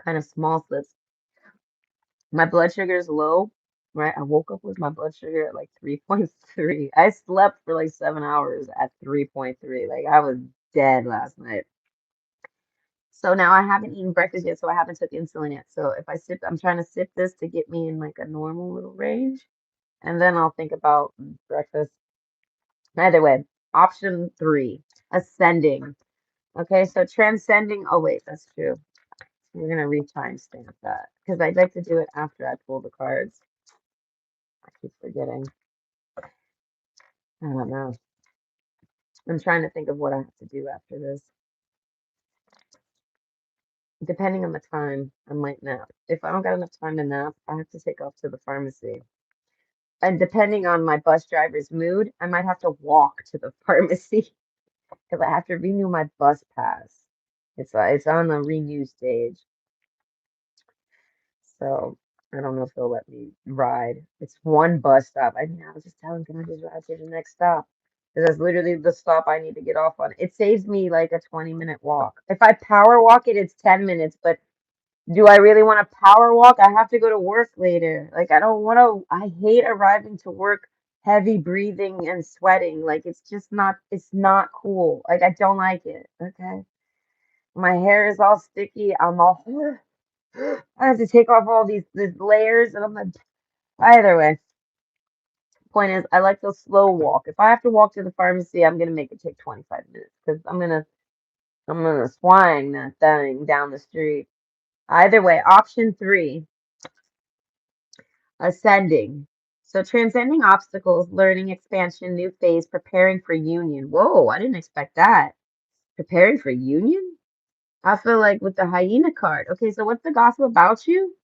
kind of small sips. My blood sugar is low, right? I woke up with my blood sugar at like 3.3. I slept for like 7 hours at 3.3. Like I was dead last night. So now I haven't eaten breakfast yet, so I haven't took insulin yet. So if I sip, I'm trying to sip this to get me in like a normal little range, and then I'll think about breakfast. Either way, option three, ascending. Okay, so transcending. Oh wait, that's true. We're gonna re-timestamp that because I'd like to do it after I pull the cards. I keep forgetting. I don't know. I'm trying to think of what I have to do after this. Depending on the time, I might nap. If I don't got enough time to nap, I have to take off to the pharmacy. And depending on my bus driver's mood, I might have to walk to the pharmacy because I have to renew my bus pass. It's on the renew stage, so I don't know if they'll let me ride. It's one bus stop. I mean, I was just telling, can I just ride to the next stop? Because that's literally the stop I need to get off on. It saves me like a 20-minute walk. If I power walk it, it's 10 minutes, but do I really want to power walk? I have to go to work later. Like, I don't want to, I hate arriving to work heavy breathing and sweating. Like, it's not cool. Like, I don't like it. Okay. My hair is all sticky. I'm all, I have to take off all these layers. And I'm like, either way, point is, I like to slow walk. If I have to walk to the pharmacy, I'm going to make it take 25 minutes because I'm going to swing that thing down the street. Either way, option three, ascending. So transcending obstacles, learning expansion, new phase, preparing for union. Whoa, I didn't expect that. Preparing for union? I feel like with the hyena card. Okay, so what's the gossip about you?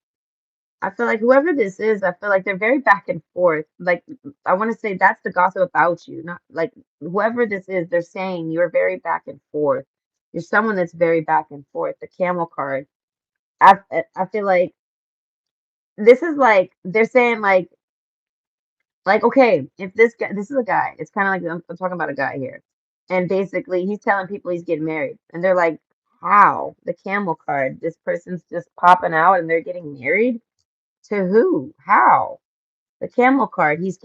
I feel like whoever this is, I feel like they're very back and forth. Like I want to say that's the gossip about you, not like whoever this is, they're saying you're very back and forth. You're someone that's very back and forth. The camel card. I feel like this is like they're saying like, okay, if this is a guy, it's kind of like I'm talking about a guy here, and basically he's telling people he's getting married, and they're like, how? The camel card, this person's just popping out, and they're getting married to who? How? The camel card, he's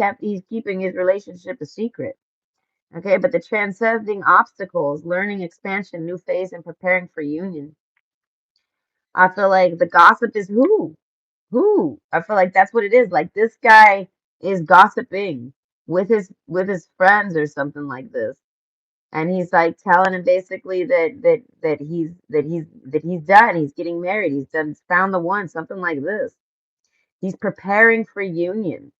keeping his relationship a secret. Okay, but the transcending obstacles, learning expansion, new phase, and preparing for union. I feel like the gossip is who? Who? I feel like that's what it is. Like this guy is gossiping with his friends or something like this. And he's like telling him basically that he's done. He's getting married. He's done found the one, something like this. He's preparing for union,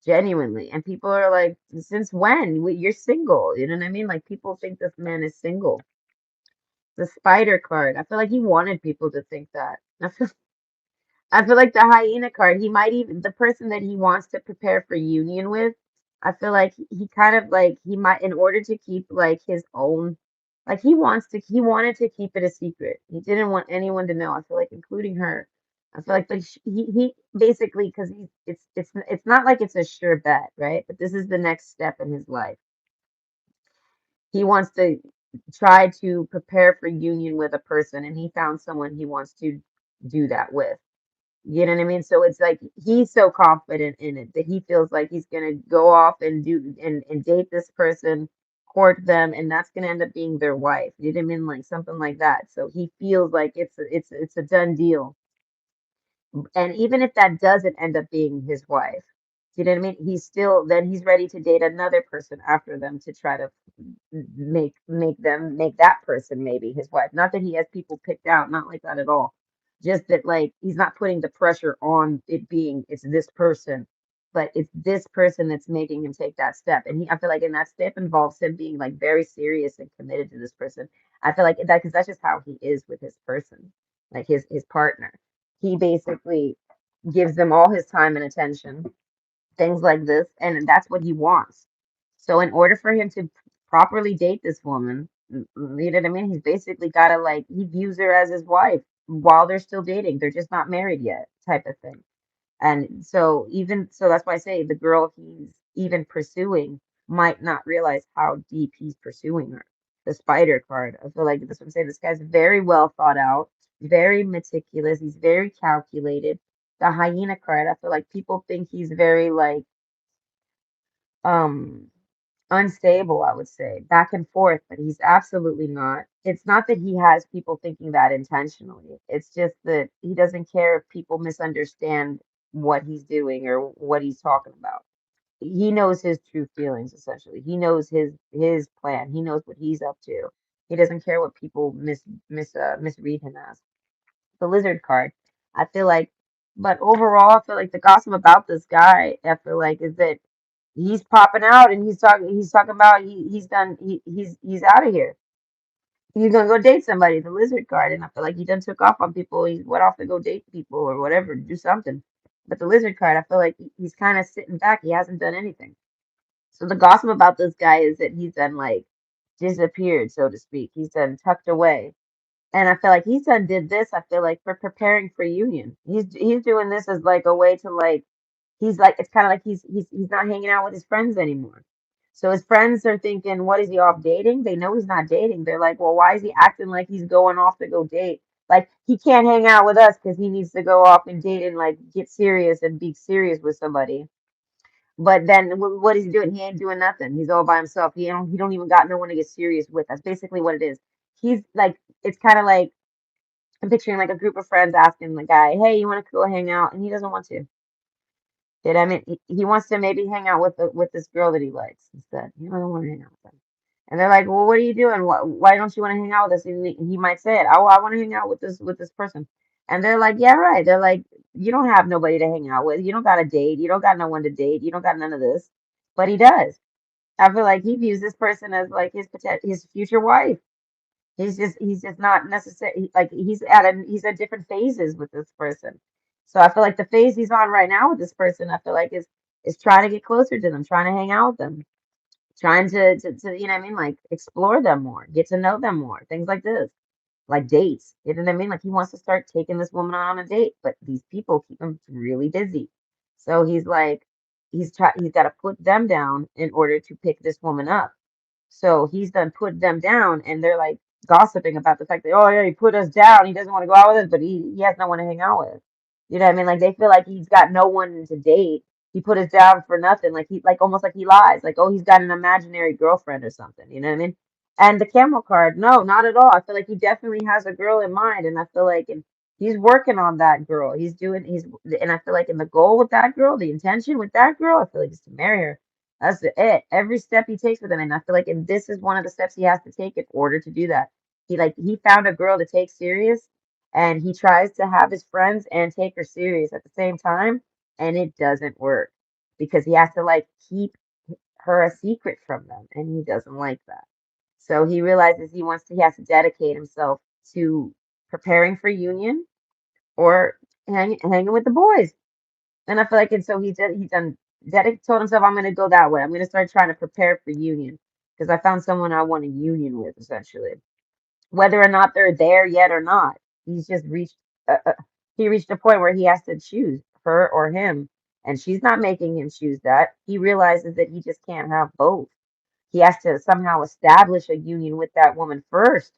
genuinely. And people are like, since when? You're single. You know what I mean? Like people think this man is single. The spider card. I feel like he wanted people to think that. I feel like the hyena card, he might even the person that he wants to prepare for union with, I feel like he kind of like he might in order to keep like his own like he wanted to keep it a secret. He didn't want anyone to know. I feel like including her. I feel like but he basically because he's it's not like it's a sure bet, right? But this is the next step in his life. He wants to try to prepare for union with a person and he found someone he wants to do that with. You know what I mean? So it's like he's so confident in it that he feels like he's gonna go off and do and date this person, court them, and that's gonna end up being their wife. You know what I mean? Like something like that. So he feels like it's a done deal. And even if that doesn't end up being his wife, you know what I mean? He's ready to date another person after them to try to make that person maybe his wife. Not that he has people picked out, not like that at all. Just that like he's not putting the pressure on it being it's this person, but it's this person that's making him take that step. And I feel like in that step involves him being like very serious and committed to this person. I feel like that because that's just how he is with his person, like his partner. He basically gives them all his time and attention, things like this, and that's what he wants. So in order for him to properly date this woman, you know what I mean? He's basically got to like he views her as his wife while they're still dating. They're just not married yet, type of thing. And so even so that's why I say the girl he's even pursuing might not realize how deep he's pursuing her. The spider card. I feel like that's what I'm saying. This guy's very well thought out, very meticulous. He's very calculated. The hyena card. I feel like people think he's very like um unstable, I would say, back and forth, but he's absolutely not. It's not that he has people thinking that intentionally. It's just that he doesn't care if people misunderstand what he's doing or what he's talking about. He knows his true feelings, essentially. He knows his plan. He knows what he's up to. He doesn't care what people misread him as. The lizard card. I feel like, but overall, I feel like the gossip about this guy, I feel like, is that he's popping out and he's talking about he's out of here. He's gonna go date somebody, the lizard card, and I feel like he done took off on people. He went off to go date people or whatever, do something. But the lizard card, I feel like he's kind of sitting back. He hasn't done anything. So the gossip about this guy is that he's done like disappeared, so to speak. He's done tucked away. And I feel like he's done did this, I feel like for preparing for union. He's doing this as like a way to like he's like it's kind of like he's not hanging out with his friends anymore. So his friends are thinking, what is he off dating? They know he's not dating. They're like, well, why is he acting like he's going off to go date? Like he can't hang out with us because he needs to go off and date and like get serious and be serious with somebody. But then what is he doing? He ain't doing nothing. He's all by himself. He don't even got no one to get serious with. That's basically what it is. He's like it's kind of like I'm picturing like a group of friends asking the guy, "Hey, you want to go hang out?" And he doesn't want to. Did I mean he wants to maybe hang out with this girl that he likes instead. He doesn't want to hang out with them. And they're like, "Well, what are you doing? Why don't you want to hang out with us?" And he might say it. "Oh, I want to hang out with this person." And they're like, "Yeah, right." They're like, "You don't have nobody to hang out with. You don't got a date. You don't got no one to date. You don't got none of this." But he does. I feel like he views this person as like his future wife. He's just not necessarily like he's at different phases with this person. So I feel like the phase he's on right now with this person, I feel like is trying to get closer to them, trying to hang out with them, trying to you know what I mean, like explore them more, get to know them more, things like this, like dates. You know what I mean? Like he wants to start taking this woman on a date, but these people keep him really busy. So he's like he's got to put them down in order to pick this woman up. So he's done put them down, and they're like gossiping about the fact that, oh yeah, he put us down. He doesn't want to go out with us, but he has no one to hang out with. You know what I mean? Like they feel like he's got no one to date. He put us down for nothing. Like he like almost like he lies. Like, oh, he's got an imaginary girlfriend or something. You know what I mean? And the camel card, no, not at all. I feel like he definitely has a girl in mind, and I feel like and he's working on that girl. And I feel like in the goal with that girl, the intention with that girl, I feel like is to marry her. That's it. Every step he takes with him, and I feel like, and this is one of the steps he has to take in order to do that. He found a girl to take serious, and he tries to have his friends and take her serious at the same time, and it doesn't work because he has to like keep her a secret from them, and he doesn't like that. So he realizes he has to dedicate himself to preparing for union or hanging with the boys. And I feel like, and so he's done, told himself, I'm going to go that way. I'm going to start trying to prepare for union because I found someone I want a union with, essentially. Whether or not they're there yet or not, he's just he reached a point where he has to choose her or him. And she's not making him choose that. He realizes that he just can't have both. He has to somehow establish a union with that woman first,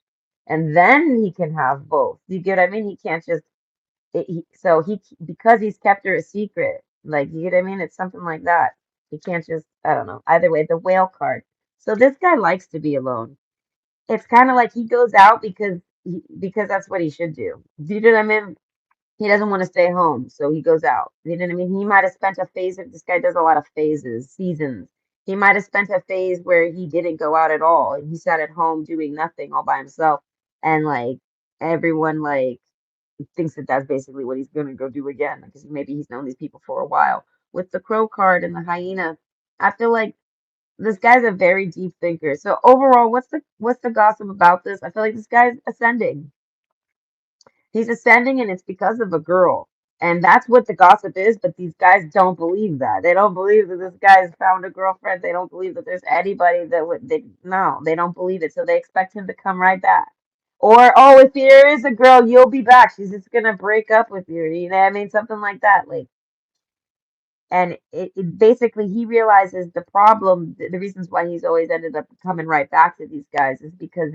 and then he can have both. You get what I mean? He can't just so he because he's kept her a secret, like you get what I mean? It's something like that. He can't just I don't know. Either way, the whale card. So this guy likes to be alone. It's kind of like he goes out because that's what he should do. Do you know what I mean? He doesn't want to stay home, so he goes out. You know what I mean? He might have spent a phase of this guy does a lot of phases, seasons. He might have spent a phase where he didn't go out at all and he sat at home doing nothing all by himself, and like everyone like thinks that that's basically what he's going to go do again because maybe he's known these people for a while. With the crow card and the hyena, I feel like this guy's a very deep thinker. So overall, what's the gossip about this? I feel like this guy's ascending. He's ascending, and it's because of a girl. And that's what the gossip is, but these guys don't believe that. They don't believe that this guy's found a girlfriend. They don't believe that there's anybody that would they no, they don't believe it. So they expect him to come right back. Or, oh, if there is a girl, you'll be back. She's just gonna break up with you. You know what I mean? Something like that. Like And basically he realizes the problem, the reasons why he's always ended up coming right back to these guys is because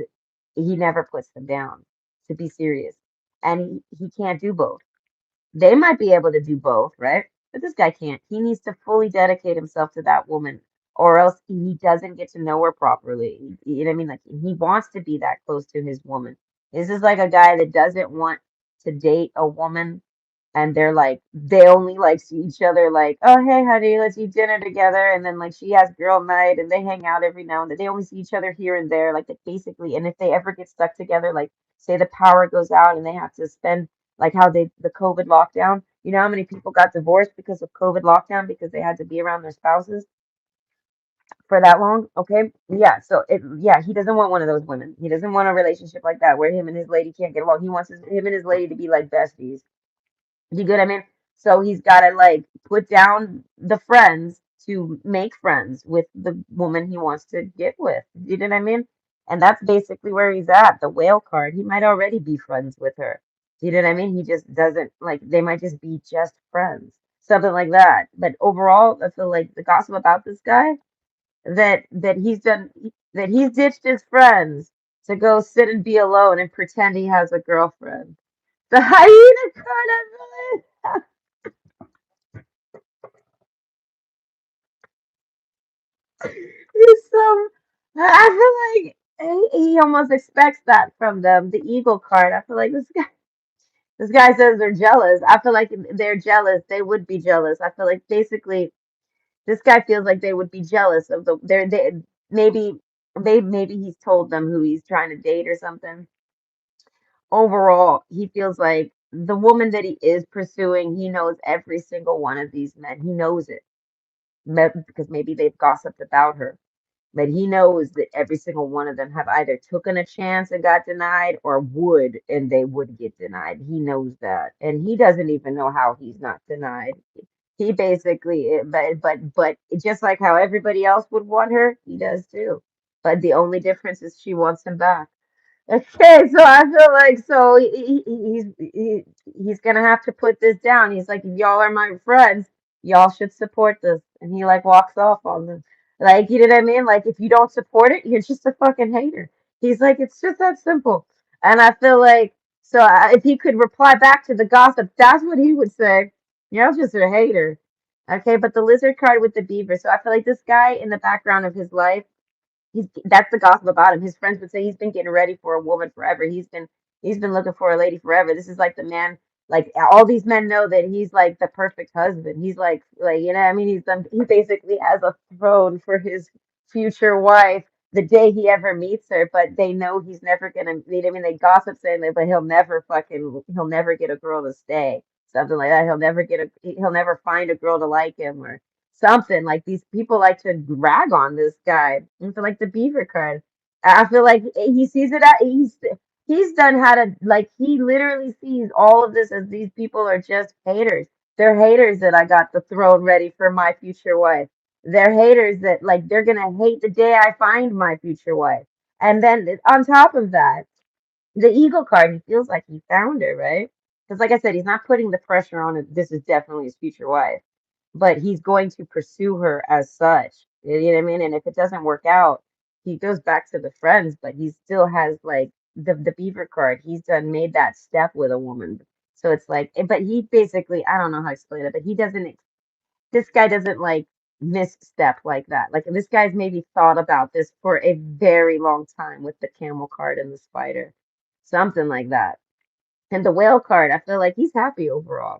he never puts them down to be serious, and he can't do both. They might be able to do both, right? But this guy can't. He needs to fully dedicate himself to that woman, or else he doesn't get to know her properly. You know what I mean? Like he wants to be that close to his woman. This is like a guy that doesn't want to date a woman, and they're like they only like see each other like, oh hey honey, let's eat dinner together, and then like she has girl night and they hang out every now and then. They only see each other here and there, like they basically. And if they ever get stuck together, like say the power goes out and they have to spend, like how they the COVID lockdown. You know how many people got divorced because of COVID lockdown because they had to be around their spouses for that long? Okay, yeah. So yeah, he doesn't want one of those women. He doesn't want a relationship like that where him and his lady can't get along. He wants him and his lady to be like besties. You get what I mean? So he's got to like put down the friends to make friends with the woman he wants to get with. You know what I mean? And that's basically where he's at. The whale card. He might already be friends with her. You know what I mean? He just doesn't like, they might just be just friends, something like that. But overall, I feel like the gossip about this guy, that he's done, that he's ditched his friends to go sit and be alone and pretend he has a girlfriend. The hyena card, I really. He's so. I feel like he almost expects that from them. The eagle card. I feel like this guy says they're jealous. I feel like they're jealous. They would be jealous. I feel like basically this guy feels like they would be jealous of the. They maybe maybe he's told them who he's trying to date or something. Overall, he feels like the woman that he is pursuing, he knows every single one of these men. He knows it because maybe they've gossiped about her. But he knows that every single one of them have either taken a chance and got denied or would and they would get denied. He knows that. And he doesn't even know how he's not denied. He basically but just like how everybody else would want her, he does too. But the only difference is she wants him back. Okay, so I feel like so he's gonna have to put this down. He's like, if y'all are my friends, y'all should support this, and he like walks off on them. Like, you know what I mean? Like, if you don't support it, you're just a fucking hater. He's like, it's just that simple. And I feel like so if he could reply back to the gossip, that's what he would say. You're just a hater. Okay, but the lizard card with the beaver. So I feel like this guy in the background of his life, he's that's the gossip about him. His friends would say he's been getting ready for a woman forever. He's been looking for a lady forever. This is like the man. Like all these men know that he's like the perfect husband. He's like you know what I mean. He basically has a throne for his future wife the day he ever meets her. But they know he's never gonna meet. I mean, they gossip saying that, but he'll never get a girl to stay. Something like that. He'll never find a girl to like him or something. Like these people like to rag on this guy. And so like the beaver card. I feel like he sees it at he's done had a like he literally sees all of this as these people are just haters. They're haters that I got the throne ready for my future wife. They're haters that like they're gonna hate the day I find my future wife. And then on top of that, the eagle card, he feels like he found her, right? Because like I said, he's not putting the pressure on it. This is definitely his future wife, but he's going to pursue her as such. You know what I mean? And if it doesn't work out, he goes back to the friends, but he still has like the beaver card. He's done made that step with a woman. So it's like, but he basically, I don't know how to explain it, but he doesn't, this guy doesn't like misstep like that. Like this guy's maybe thought about this for a very long time with the camel card and the spider, something like that. And the whale card, I feel like he's happy overall.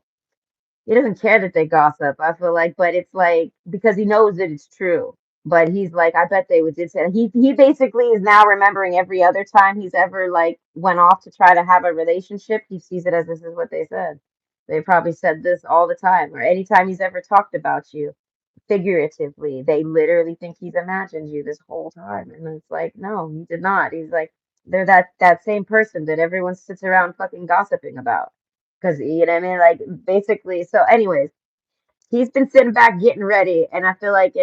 He doesn't care that they gossip. I feel like, but it's like because he knows that it's true. But he's like, I bet they would did say he basically is now remembering every other time he's ever like went off to try to have a relationship. He sees it as this is what they said. They probably said this all the time, or anytime he's ever talked about you figuratively, they literally think he's imagined you this whole time. And it's like, no, he did not. He's like, they're that same person that everyone sits around fucking gossiping about. Because you know what I mean? Like basically, so anyways, he's been sitting back getting ready, and I feel like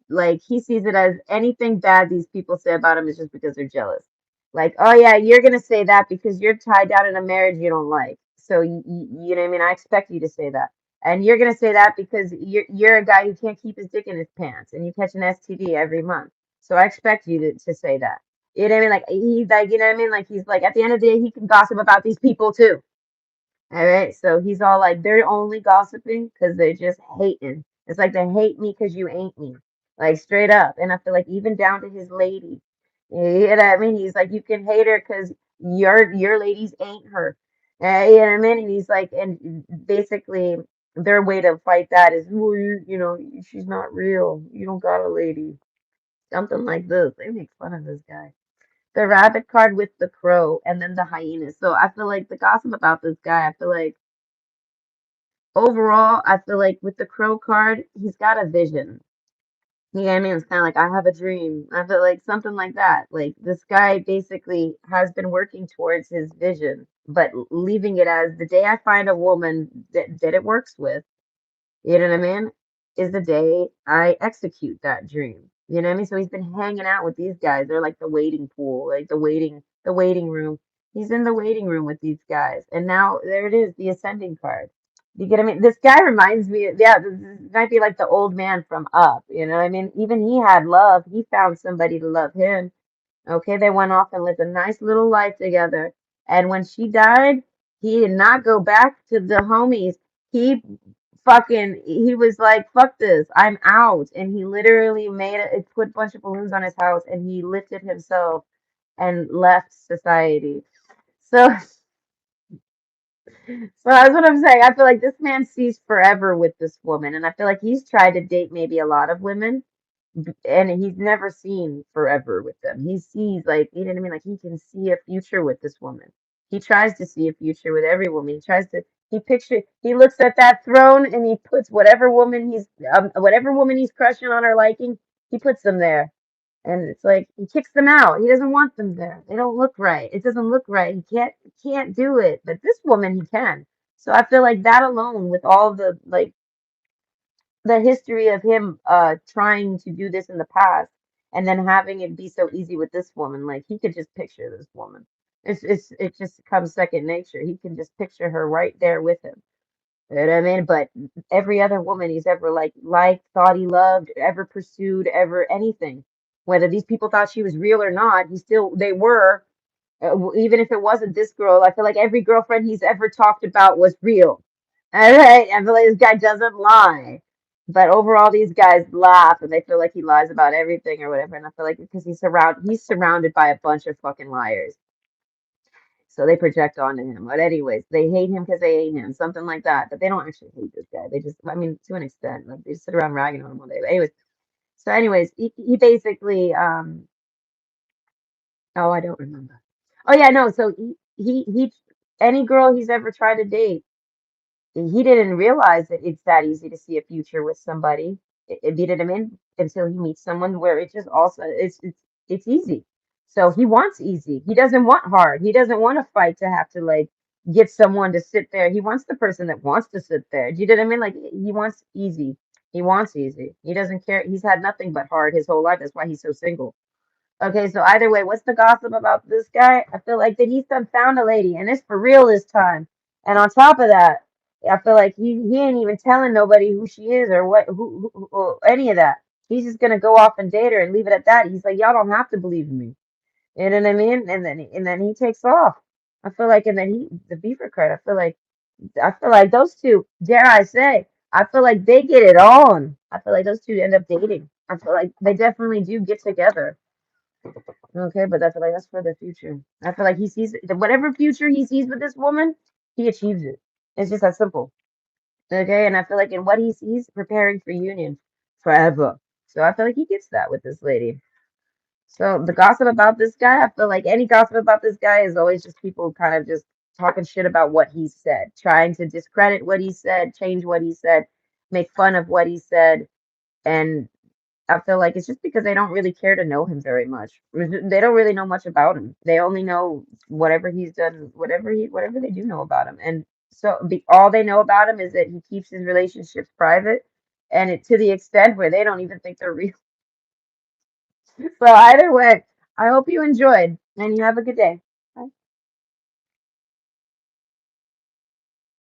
like he sees it as anything bad these people say about him is just because they're jealous. Like, oh yeah, you're gonna say that because you're tied down in a marriage you don't like. So you know what I mean? I expect you to say that. And you're gonna say that because you're a guy who can't keep his dick in his pants and you catch an STD every month. So I expect you to say that. You know what I mean? Like he's like, you know what I mean? Like he's like at the end of the day he can gossip about these people too. All right. So he's all like, they're only gossiping because they're just hating. It's like they hate me because you ain't me. Like straight up. And I feel like even down to his lady. You know what I mean? He's like, you can hate her because your ladies ain't her. You know what I mean? And he's like, and basically their way to fight that is, well, you know, she's not real. You don't got a lady. Something like this. They make fun of this guy. The rabbit card with the crow and then the hyenas. So I feel like the gossip about this guy, I feel like overall, I feel like with the crow card, he's got a vision. You know what I mean? It's kind of like I have a dream. I feel like something like that. Like this guy basically has been working towards his vision, but leaving it as the day I find a woman that it works with, you know what I mean? Is the day I execute that dream. You know what I mean? So he's been hanging out with these guys. They're like the waiting pool, like the waiting room. He's in the waiting room with these guys. And now there it is, the ascending card. You get what I mean? This guy reminds me, yeah, this might be like the old man from Up. You know what I mean? Even he had love. He found somebody to love him. Okay, they went off and lived a nice little life together. And when she died, he did not go back to the homies. He he was like, fuck this, I'm out. And he literally it put a bunch of balloons on his house and he lifted himself and left society. So so that's what I'm saying. I feel like this man sees forever with this woman, and I feel like he's tried to date maybe a lot of women, and he's never seen forever with them. He sees like, you know what I mean? Like he can see a future with this woman. He tries to see a future with every woman. He looks at that throne and he puts whatever woman he's crushing on or liking, he puts them there. And it's like he kicks them out. He doesn't want them there. They don't look right. It doesn't look right. He can't do it. But this woman he can. So I feel like that alone with all the like the history of him trying to do this in the past and then having it be so easy with this woman, like he could just picture this woman. It just comes second nature. He can just picture her right there with him. You know what I mean? But every other woman he's ever liked, thought he loved, ever pursued, ever anything, whether these people thought she was real or not, they were. Even if it wasn't this girl, I feel like every girlfriend he's ever talked about was real. All right, I feel like this guy doesn't lie. But overall, these guys laugh and they feel like he lies about everything or whatever. And I feel like because he's surrounded by a bunch of fucking liars. So they project onto him. But anyways, they hate him because they hate him, something like that. But they don't actually hate this guy. They just, I mean, to an extent, like they just sit around ragging on him all day. But anyways, he basically, oh, I don't remember. Oh yeah, no. So any girl he's ever tried to date, he didn't realize that it's that easy to see a future with somebody. It beat him in until he meets someone where it just also it's easy. So he wants easy. He doesn't want hard. He doesn't want to fight to have to like get someone to sit there. He wants the person that wants to sit there. Do you know what I mean? Like he wants easy. He wants easy. He doesn't care. He's had nothing but hard his whole life. That's why he's so single. Okay, so either way, what's the gossip about this guy? I feel like that he's done found a lady, and it's for real this time. And on top of that, I feel like he ain't even telling nobody who she is or or any of that. He's just gonna go off and date her and leave it at that. He's like, y'all don't have to believe in me. You know what I mean? And then he takes off. I feel like, and then the beaver card. I feel like those two. Dare I say? I feel like they get it on. I feel like those two end up dating. I feel like they definitely do get together. Okay, but I feel like that's for the future. I feel like he sees whatever future he sees with this woman, he achieves it. It's just that simple. Okay, and I feel like in what he sees, preparing for union forever. So I feel like he gets that with this lady. So the gossip about this guy, I feel like any gossip about this guy is always just people kind of just talking shit about what he said, trying to discredit what he said, change what he said, make fun of what he said, and I feel like it's just because they don't really care to know him very much. They don't really know much about him. They only know whatever he's done, whatever they do know about him. And so all they know about him is that he keeps his relationships private, and to the extent where they don't even think they're real. So either way, I hope you enjoyed and you have a good day.